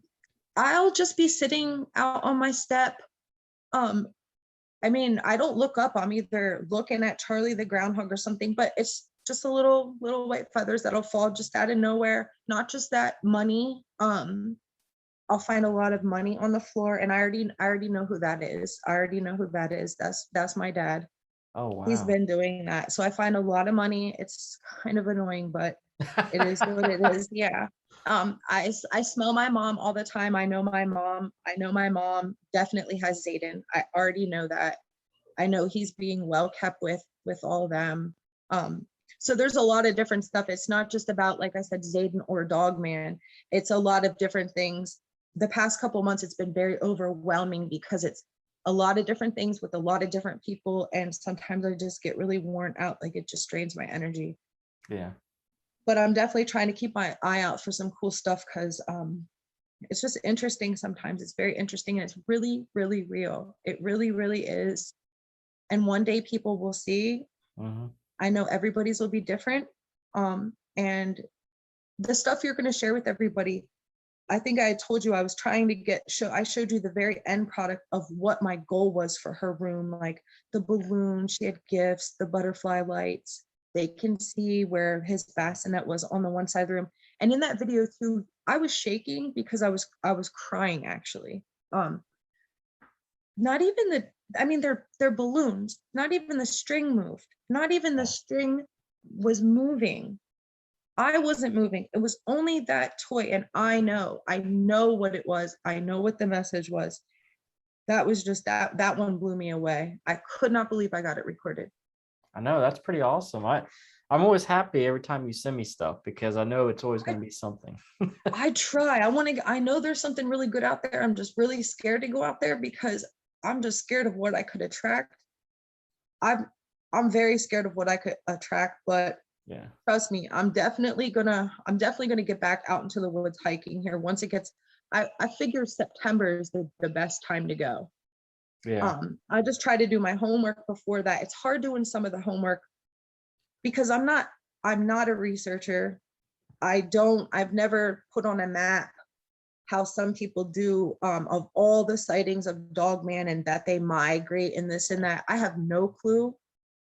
I'll just be sitting out on my step. I mean, I don't look up. I'm either looking at Charlie the groundhog or something, but it's just a little white feathers that'll fall just out of nowhere. Not just that, money. I'll find a lot of money on the floor, and I already know who that is. I already know who that is. That's my dad. Oh wow. He's been doing that. So I find a lot of money. It's kind of annoying, but it is what it is. Yeah. I smell my mom all the time. I know my mom definitely has Zayden. I already know that. I know he's being well kept with all of them. So there's a lot of different stuff. It's not just about, like I said, Zayden or Dogman. It's a lot of different things. The past couple months, it's been very overwhelming because it's a lot of different things with a lot of different people. And sometimes I just get really worn out. Like it just drains my energy. Yeah. But I'm definitely trying to keep my eye out for some cool stuff because it's just interesting sometimes. It's very interesting and it's really, really real. It really, really is. And one day people will see. I know everybody's will be different. And the stuff you're going to share with everybody, I think I told you I was trying to I showed you the very end product of what my goal was for her room, like the balloon, she had gifts, the butterfly lights. They can see where his bassinet was on the one side of the room. And in that video too, I was shaking because I was crying actually. Not even they're balloons, not even the string moved, not even the string was moving. I wasn't moving. It was only that toy. And I know what it was. I know what the message was. That was just that one blew me away. I could not believe I got it recorded. I know, that's pretty awesome. I'm always happy every time you send me stuff because I know it's always going to be something. I try. I know there's something really good out there. I'm just really scared to go out there because I'm just scared of what I could attract. I'm very scared of what I could attract, but yeah, trust me, I'm definitely gonna get back out into the woods hiking here once it gets. I figure September is the best time to go. Yeah. I just try to do my homework before that. It's hard doing some of the homework because I'm not a researcher. I've never put on a map how some people do of all the sightings of Dogman and that they migrate and this and that. I have no clue.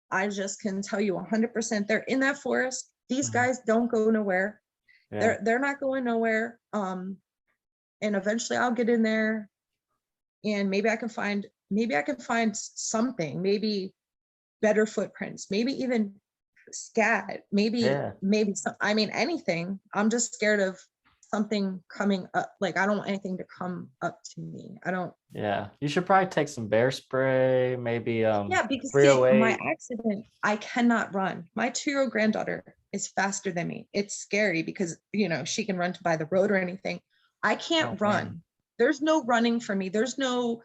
I just can tell you 100% they're in that forest. These guys don't go nowhere. Yeah. They're not going nowhere. And eventually I'll get in there and maybe I can find something, maybe better footprints, maybe even scat, maybe some, anything. I'm just scared of something coming up. Like I don't want anything to come up to me. I don't. Yeah, you should probably take some bear spray, maybe because 308. my accident, I cannot run. My 2-year-old granddaughter is faster than me. It's scary because she can run by the road or anything. I can't run. Man. There's no running for me. There's no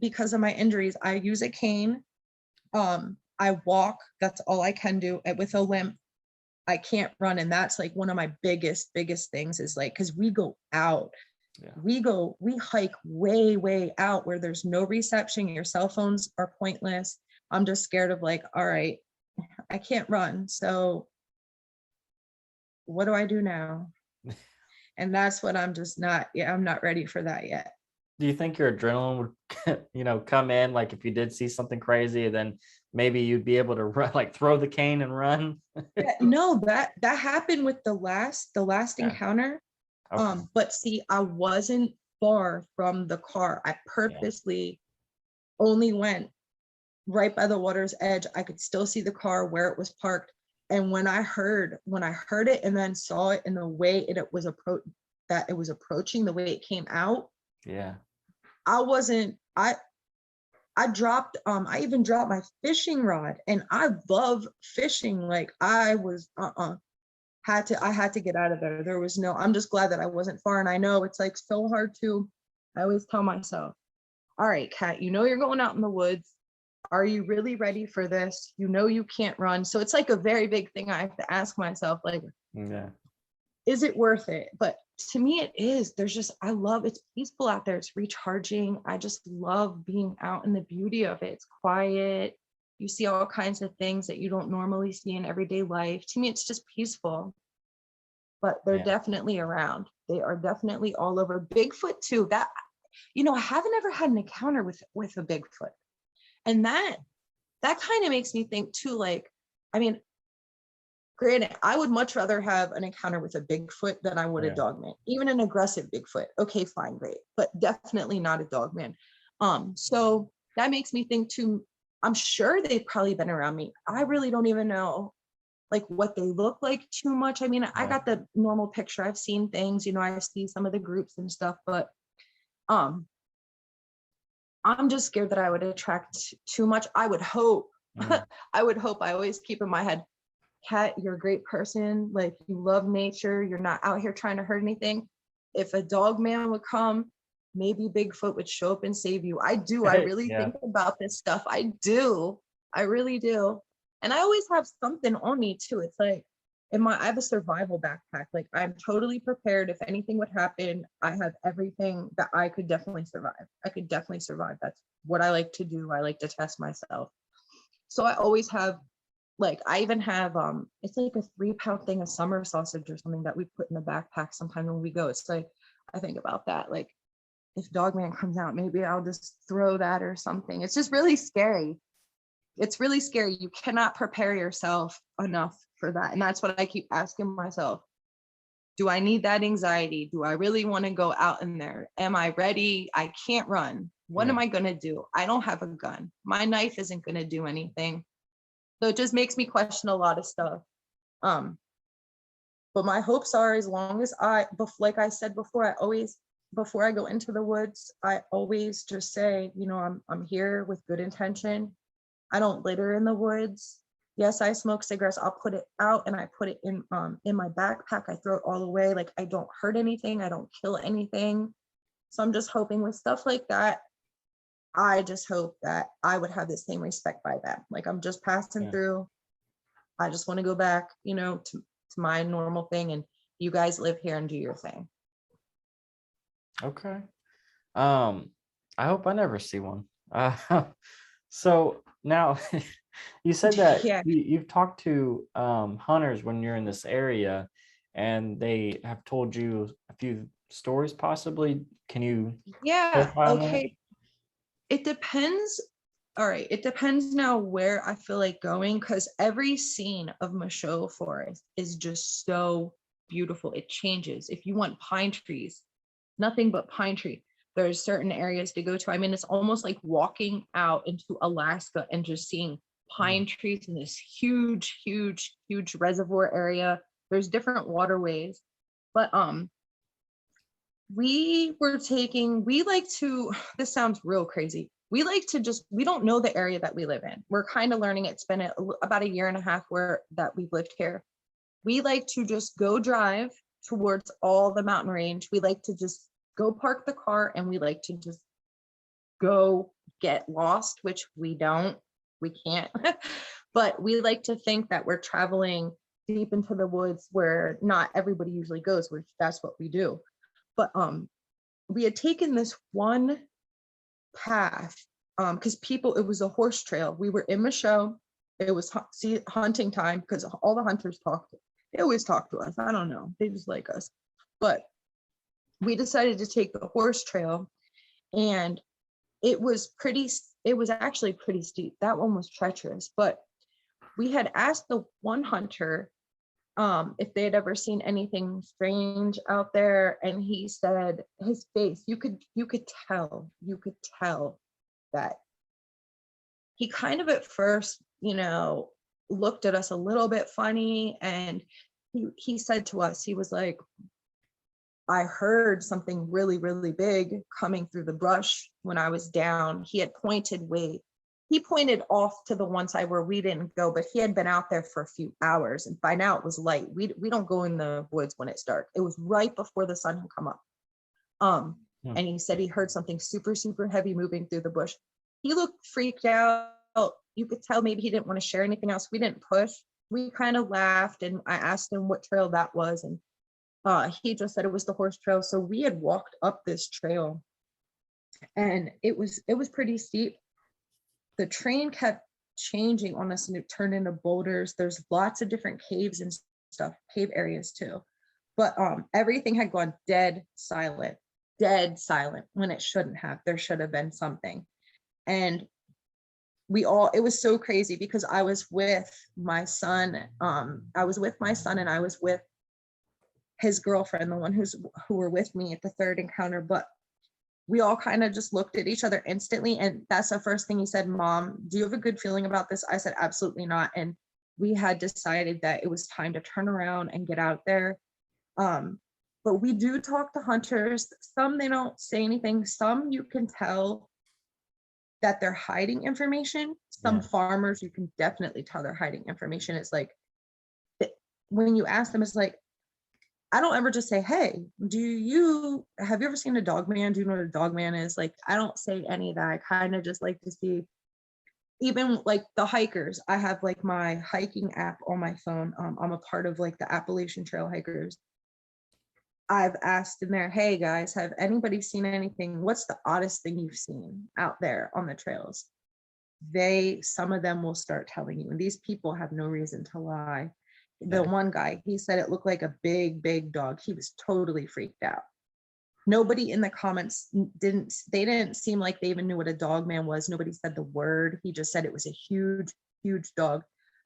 because of my injuries, I use a cane. I walk, that's all I can do with a limp. I can't run. And that's like one of my biggest things is like, cause we go out, we hike way out where there's no reception. Your cell phones are pointless. I'm just scared of like, all right, I can't run. So what do I do now? And that's what I'm just not, I'm not ready for that yet. Do you think your adrenaline would, come in? Like if you did see something crazy, then maybe you'd be able to run, like throw the cane and run? No, that happened with the last encounter. Okay. But see, I wasn't far from the car. I purposely only went right by the water's edge. I could still see the car where it was parked. And when I heard it and then saw it in the way it was approaching, the way it came out. Yeah. I even dropped my fishing rod, and I love fishing. Like I was, I had to get out of there. There was no, I'm just glad that I wasn't far. And I know it's like so hard I always tell myself, all right, Kat, you're going out in the woods. Are you really ready for this? You can't run. So it's like a very big thing. I have to ask myself, like, is it worth it? But to me, it is. It's peaceful out there. It's recharging. I just love being out in the beauty of it. It's quiet. You see all kinds of things that you don't normally see in everyday life. To me, it's just peaceful. But they're definitely around. They are definitely all over. Bigfoot too. That, I haven't ever had an encounter with a Bigfoot. And that kind of makes me think too, like, granted, I would much rather have an encounter with a Bigfoot than I would a Dogman, even an aggressive Bigfoot. Okay, fine, great, but definitely not a Dogman. So that makes me think too, I'm sure they've probably been around me. I really don't even know like what they look like too much. I got the normal picture. I've seen things, I see some of the groups and stuff, but I'm just scared that I would attract too much. I would hope, I always keep in my head, Kat, you're a great person. Like, you love nature. You're not out here trying to hurt anything. If a dog man would come, maybe Bigfoot would show up and save you. I do. I really Yeah. think about this stuff. I do. I really do. And I always have something on me too. It's like, I have a survival backpack. Like, I'm totally prepared. If anything would happen, I have everything that I could definitely survive. I could definitely survive. That's what I like to do. I like to test myself. So I always have, like, I even have, it's like a 3-pound thing of summer sausage or something that we put in the backpack sometime when we go. It's like, I think about that. Like, if Dogman comes out, maybe I'll just throw that or something. It's just really scary. It's really scary. You cannot prepare yourself enough for that. And that's what I keep asking myself. Do I need that anxiety? Do I really want to go out in there? Am I ready? I can't run. What am I going to do? I don't have a gun. My knife isn't going to do anything. So it just makes me question a lot of stuff. But my hopes are, as long as like I said before, before I go into the woods, I always just say, you know, I'm here with good intention. I don't litter in the woods. Yes, I smoke cigarettes. I'll put it out and I put it in my backpack. I throw it all away. Like, I don't hurt anything. I don't kill anything. So I'm just hoping with stuff like that, I just hope that I would have the same respect by them. Like, I'm just passing through. I just want to go back, you know, to my normal thing, and you guys live here and do your thing. Okay. I hope I never see one. So now you said that you've talked to hunters when you're in this area, and they have told you a few stories possibly. Can you clarify on that? Okay. It depends. All right. It depends now where I feel like going, because every scene of Michaud Forest is just so beautiful. It changes. If you want pine trees, nothing but pine tree. There's certain areas to go to. I mean, it's almost like walking out into Alaska and just seeing pine trees in this huge, huge, huge reservoir area. There's different waterways, but we like to, this sounds real crazy. We like to we don't know the area that we live in. We're kind of learning. It's been about 1.5 years that we've lived here. We like to just go drive towards all the mountain range. We like to just go park the car, and we like to just go get lost, which we can't. But we like to think that we're traveling deep into the woods where not everybody usually goes, which that's what we do. But we had taken this one path because it was a horse trail. We were in Michaud. It was hunting time, because all the hunters they always talk to us. I don't know, they just like us. But we decided to take the horse trail, and it was actually pretty steep. That one was treacherous, but we had asked the one hunter if they had ever seen anything strange out there, and he said his face, you could tell that he kind of at first, you know, looked at us a little bit funny, and he said to us, he was like, I heard something really, really big coming through the brush when I was down. He pointed off to the one side where we didn't go, but he had been out there for a few hours, and by now it was light. We don't go in the woods when it's dark. It was right before the sun had come up. And he said he heard something super, super heavy moving through the bush. He looked freaked out. You could tell maybe he didn't want to share anything else. We didn't push. We kind of laughed, and I asked him what trail that was, and he just said it was the horse trail. So we had walked up this trail, and it was pretty steep. The train kept changing on us, and it turned into boulders. There's lots of different caves and stuff, cave areas too. But everything had gone dead silent when it shouldn't have. There should have been something. And it was so crazy, because I was with my son. And I was with his girlfriend, the one who were with me at the third encounter. But we all kind of just looked at each other instantly, and that's the first thing he said, Mom, do you have a good feeling about this? I said, absolutely not. And we had decided that it was time to turn around and get out there. But we do talk to hunters. Some, they don't say anything. Some you can tell that they're hiding information. Some farmers, you can definitely tell they're hiding information. It's like, when you ask them, it's like, I don't ever just say, hey, have you ever seen a dogman? Do you know what a dogman is? Like, I don't say any of that. I kind of just like to see, even like the hikers. I have like my hiking app on my phone. I'm a part of like the Appalachian Trail hikers. I've asked in there, hey guys, have anybody seen anything? What's the oddest thing you've seen out there on the trails? Some of them will start telling you, and these people have no reason to lie. The one guy, he said it looked like a big dog. He was totally freaked out. Nobody in the comments didn't seem like they even knew what a dogman was. Nobody said the word. He just said it was a huge dog.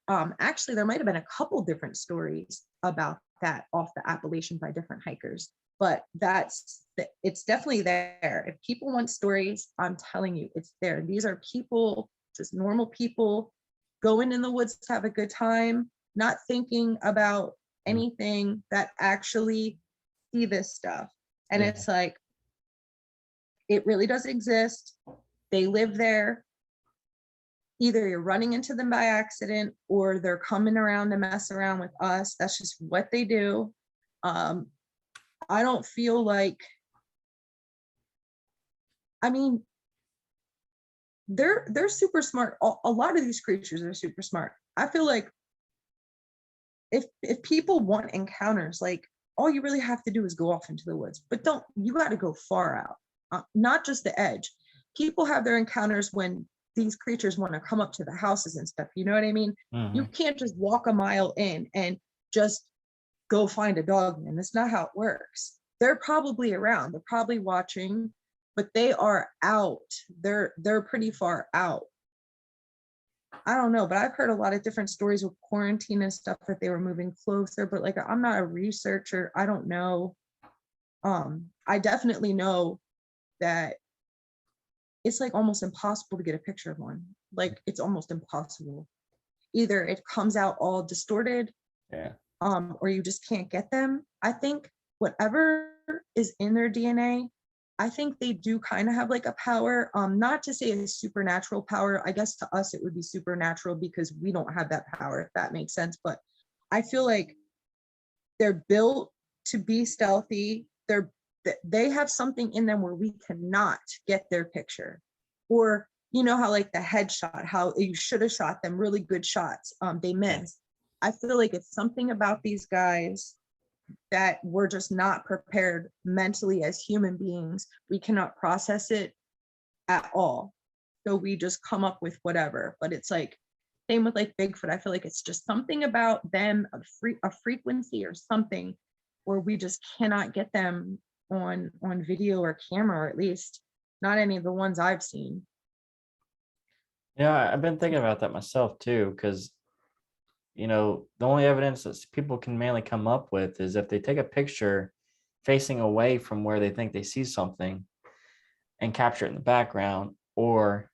Actually, there might have been a couple different stories about that off the Appalachian by different hikers, but it's definitely there. If people want stories, I'm telling you, it's there. These are people, just normal people, going in the woods to have a good time, not thinking about anything, that actually see this stuff. And it's like, it really does exist. They live there. Either you're running into them by accident or they're coming around to mess around with us. That's just what they do. I don't feel like, I mean, they're super smart. A lot of these creatures are super smart. I feel like if people want encounters, like, all you really have to do is go off into the woods, but you got to go far out, not just the edge. People have their encounters when these creatures want to come up to the houses and stuff. You know what I mean? You can't just walk a mile in and just go find a dogman. That's not how it works. They're probably around. They're probably watching, but they are out. They're pretty far out. I don't know, but I've heard a lot of different stories with quarantine and stuff that they were moving closer, but like, I'm not a researcher. I don't know. I definitely know that it's like almost impossible to get a picture of one. Like, it's almost impossible. Either it comes out all distorted, or you just can't get them. I think whatever is in their DNA, I think they do kind of have like a power, not to say a supernatural power. I guess to us it would be supernatural because we don't have that power, if that makes sense. But I feel like they're built to be stealthy. They have something in them where we cannot get their picture. Or, you know how like the headshot, how you should have shot them really good shots, they miss. I feel like it's something about these guys that we're just not prepared mentally as human beings. We cannot process it at all. So we just come up with whatever. But it's like, same with like Bigfoot. I feel like it's just something about them, a frequency or something where we just cannot get them on video or camera, or at least not any of the ones I've seen. Yeah, I've been thinking about that myself too, because the only evidence that people can mainly come up with is if they take a picture facing away from where they think they see something and capture it in the background, or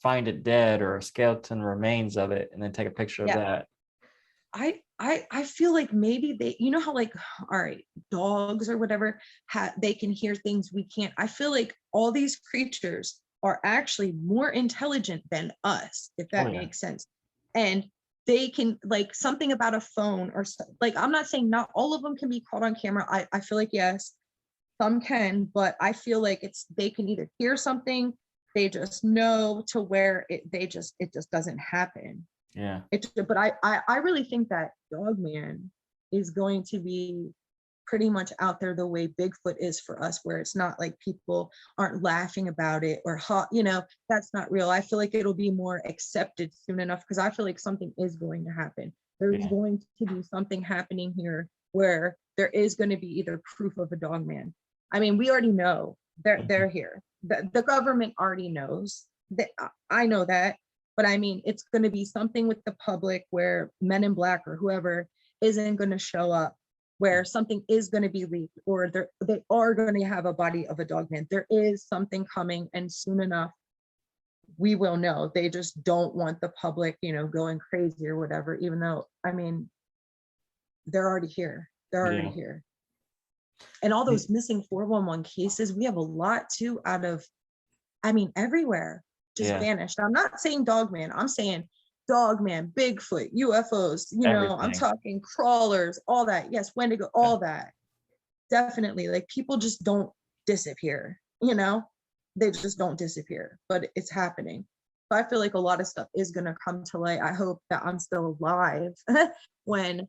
find it dead or a skeleton remains of it and then take a picture of that. I feel like maybe they, you know how like, all right, dogs or whatever, they can hear things we can't. I feel like all these creatures are actually more intelligent than us, if that makes sense. And they can, like, something about a phone or like, I'm not saying not all of them can be caught on camera. I feel like yes, some can, but I feel like they can either hear something, they just know to where it just doesn't happen. Yeah. But I really think that Dogman is going to be pretty much out there the way Bigfoot is for us, where it's not like people aren't laughing about it or that's not real. I feel like it'll be more accepted soon enough, because I feel like something is going to happen. There's going to be something happening here where there is going to be either proof of a Dogman. I mean, we already know they're here. The government already knows that. I know that. But I mean, it's going to be something with the public where Men in Black or whoever isn't going to show up, where something is going to be leaked, or they are going to have a body of a Dogman. There is something coming, and soon enough, we will know. They just don't want the public, going crazy or whatever, even though, I mean, they're already here. They're already here. And all those missing 411 cases, we have a lot too everywhere. Just vanished. I'm not saying Dogman. I'm saying Dogman, Bigfoot, UFOs, you know, I'm Everything. talking crawlers, all that. Yes, Wendigo, all that. Definitely. Like people just don't disappear, you know, they just don't disappear, but it's happening. So I feel like a lot of stuff is going to come to light. I hope that I'm still alive when,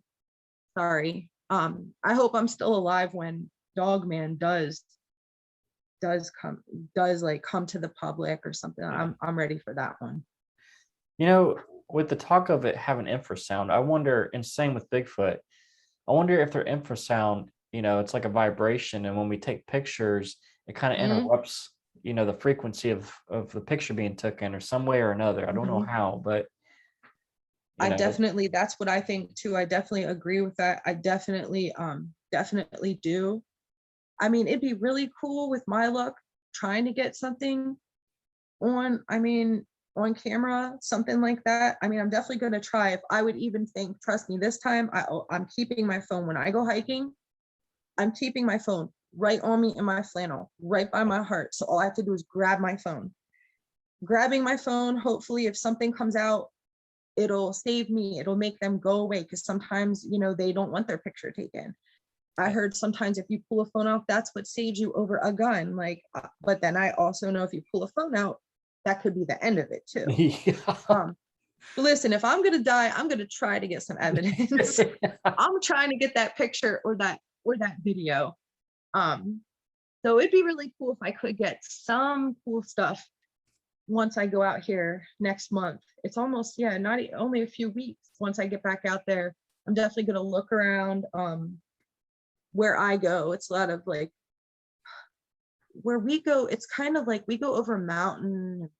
sorry, I hope I'm still alive when Dogman does come to the public or something. Yeah. I'm ready for that one. You know, with the talk of it having infrasound, I wonder, and same with Bigfoot, I wonder if their infrasound, you know, it's like a vibration, and when we take pictures, it kind of interrupts, you know, the frequency of the picture being taken, or some way or another. I don't know how, but I definitely, that's what I think too. I definitely agree with that. I definitely do. I mean, it'd be really cool with my luck trying to get something on, on camera, something like that. I mean, I'm definitely going to try. If I would even think, trust me, this time I'm keeping my phone when I go hiking. I'm keeping my phone right on me in my flannel, right by my heart. So all I have to do is grab my phone. Grabbing my phone, hopefully if something comes out, it'll save me. It'll make them go away, because sometimes, you know, they don't want their picture taken. I heard sometimes if you pull a phone out, that's what saves you over a gun. Like, but then I also know if you pull a phone out, that could be the end of it too. But listen, if I'm gonna die, I'm gonna try to get some evidence. I'm trying to get that picture or that video. So it'd be really cool if I could get some cool stuff once I go out here next month. It's almost, only a few weeks. Once I get back out there, I'm definitely gonna look around. Where I go, it's a lot of like, where we go, it's kind of like we go over mountain,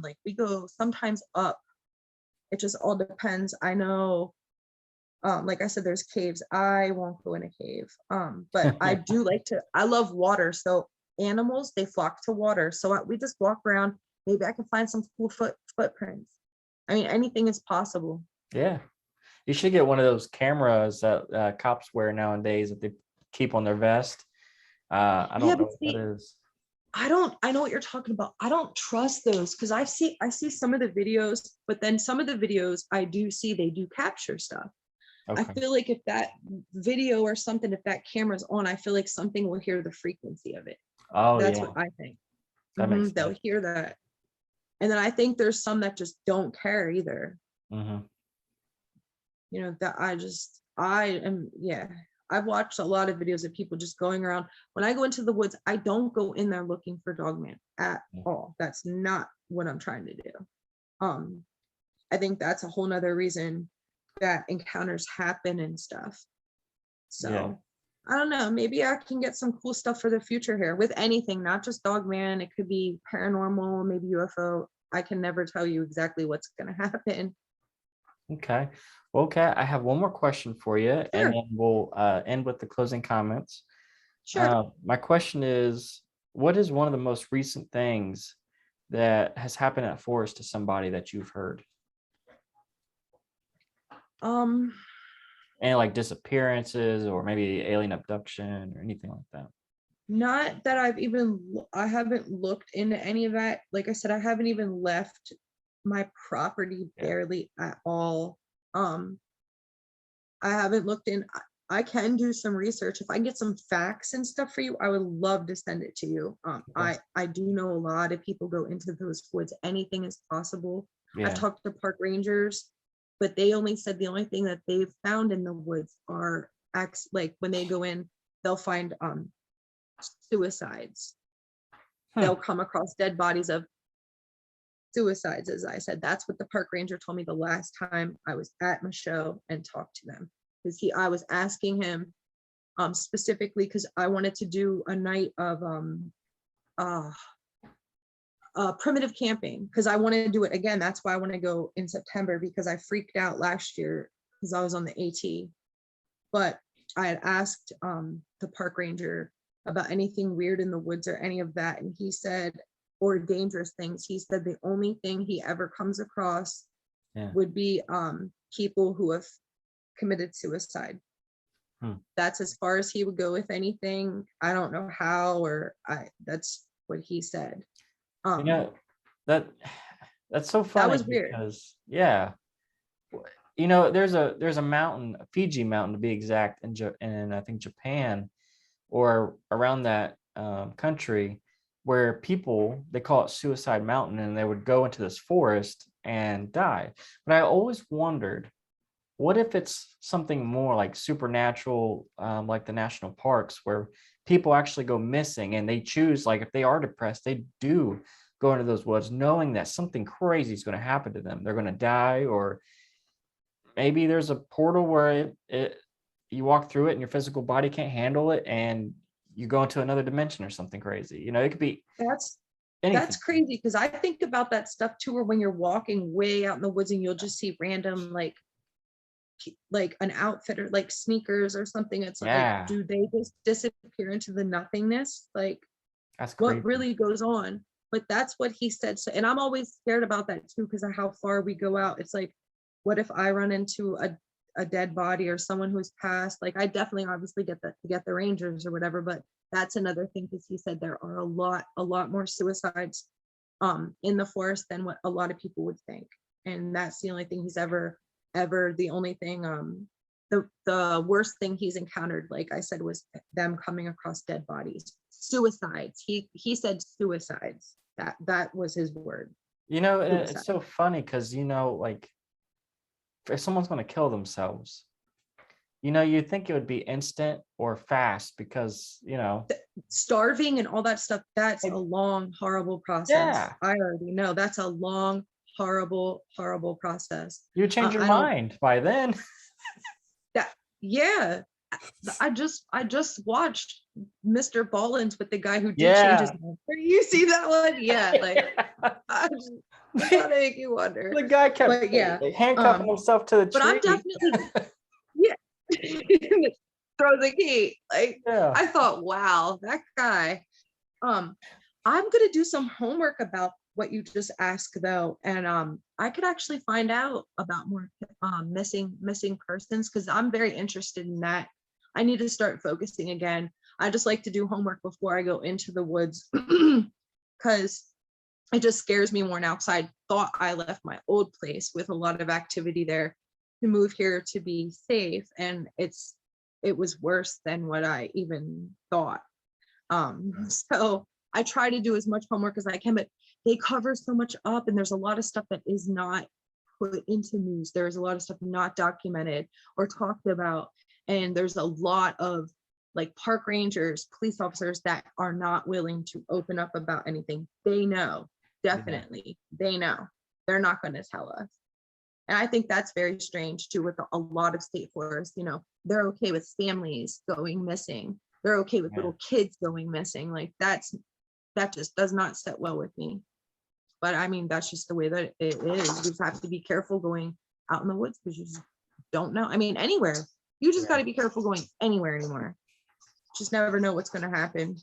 like we go sometimes up. It just all depends. I know, like I said, there's caves. I won't go in a cave. But I do I love water. So animals, they flock to water. So we just walk around. Maybe I can find some cool footprints. I mean, anything is possible. Yeah. You should get one of those cameras that cops wear nowadays that they keep on their vest. I don't know what that is. I know what you're talking about. I don't trust those, because I see some of the videos, but then some of the videos I do see, they do capture stuff. Okay. I feel like if that video or something, if that camera's on, I feel like something will hear the frequency of it. Oh, that's what I think. They'll hear that. And then I think there's some that just don't care either. You know, that I've watched a lot of videos of people just going around. When I go into the woods, I don't go in there looking for Dogman at all. That's not what I'm trying to do. I think that's a whole nother reason that encounters happen and stuff. So I don't know, maybe I can get some cool stuff for the future here with anything, not just Dogman. It could be paranormal, maybe UFO. I can never tell you exactly what's going to happen. Okay. Well, Kat, I have one more question for you, Sure. and then we'll end with the closing comments. Sure. My question is, what is one of the most recent things that has happened at Forest to somebody that you've heard? And like disappearances or maybe alien abduction or anything like that. Not that I haven't looked into any of that. Like I said, I haven't even left my property barely at all. I haven't looked in. I can do some research. If I get some facts and stuff for you, I would love to send it to you. Okay. I do know a lot of people go into those woods. Anything is possible. I've talked to park rangers, but they only said the only thing that they've found in the woods are acts, like when they go in, they'll find suicides. They'll come across dead bodies of suicides. As I said, that's what the park ranger told me the last time I was at my show and talked to them, because I was asking him specifically because I wanted to do a night of primitive camping, because I want to do it again. That's why I want to go in September, because I freaked out last year because I was on the AT. But I had asked the park ranger about anything weird in the woods or any of that, and he said, or dangerous things, he said the only thing he ever comes across would be people who have committed suicide. That's as far as he would go with anything. I don't know how, that's what he said. You know, that's so funny. That was weird. Because You know, there's a mountain, a Fiji mountain to be exact, in I think Japan or around that country, where people, they call it Suicide Mountain, and they would go into this forest and die. But I always wondered, what if it's something more like supernatural, like the national parks, where people actually go missing and they choose, like if they are depressed, they do go into those woods knowing that something crazy is going to happen to them. They're going to die, or maybe there's a portal where you walk through it and your physical body can't handle it and you go into another dimension or something crazy. You know, it could be That's anything. crazy, because I think about that stuff too, or when you're walking way out in the woods and you'll just see random like an outfit or like sneakers or something. It's Yeah. like, do they just disappear into the nothingness? Like, That's crazy. what really goes on? But that's what he said. So, and I'm always scared about that too, because of how far we go out. It's like, what if I run into a dead body or someone who's passed? Like, I definitely obviously get the Rangers or whatever, but that's another thing, because he said there are a lot more suicides in the forest than what a lot of people would think. And that's the only thing he's ever the only thing the worst thing he's encountered, like I said, was them coming across dead bodies. Suicides. He said suicides. That was his word. You know, and Suicide. it's so funny because, you know, like if someone's going to kill themselves, you know, you'd think it would be instant or fast because, you know, Starving and all that stuff, that's a long, horrible process. Yeah. I already know that's a long, horrible process. you change your I don't- mind by then. Yeah. I just watched Mr. Ballins with the guy who did Yeah. change his mind. You see that one? Yeah, like I just gotta make you wonder. The guy kept But yeah, handcuffing himself to the tree. But I'm definitely throw the key. Like, Yeah. I thought, wow, that guy. I'm gonna do some homework about what you just asked though, and I could actually find out about more missing persons, because I'm very interested in that. I need to start focusing again. I just like to do homework before I go into the woods, because it just scares me more now, because I thought I left my old place with a lot of activity there to move here to be safe, and it was worse than what I even thought. So I try to do as much homework as I can, but they cover so much up, and there's a lot of stuff that is not put into news. There's a lot of stuff not documented or talked about, and there's a lot of like park rangers, police officers that are not willing to open up about anything. They know, definitely, they know. They're not going to tell us. And I think that's very strange too, with a lot of state forests. You know, they're okay with families going missing. They're okay with little kids going missing. Like that just does not sit well with me. But I mean, that's just the way that it is. You just have to be careful going out in the woods, because you just don't know. I mean, anywhere. You just got to be careful going anywhere anymore. Just never know what's going to happen.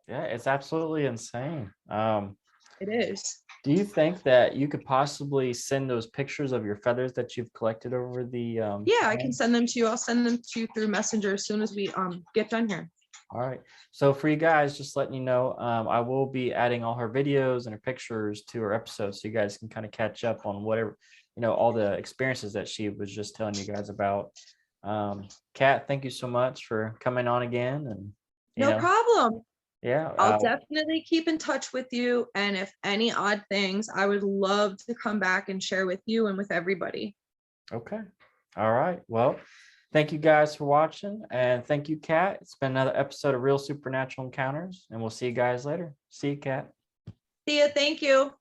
Yeah, it's absolutely insane. It is. Do you think that you could possibly send those pictures of your feathers that you've collected over the Yeah, I can send them to you. I'll send them to you through Messenger as soon as we get done here. All right. So for you guys, just letting you know, I will be adding all her videos and her pictures to her episodes, so you guys can kind of catch up on whatever, you know, all the experiences that she was just telling you guys about. Kat, thank you so much for coming on again. And No problem. Yeah, I'll definitely keep in touch with you. And if any odd things, I would love to come back and share with you and with everybody. Okay. All right. Well, thank you guys for watching. And thank you, Kat. It's been another episode of Real Supernatural Encounters. And we'll see you guys later. See you, Kat. See ya. Thank you.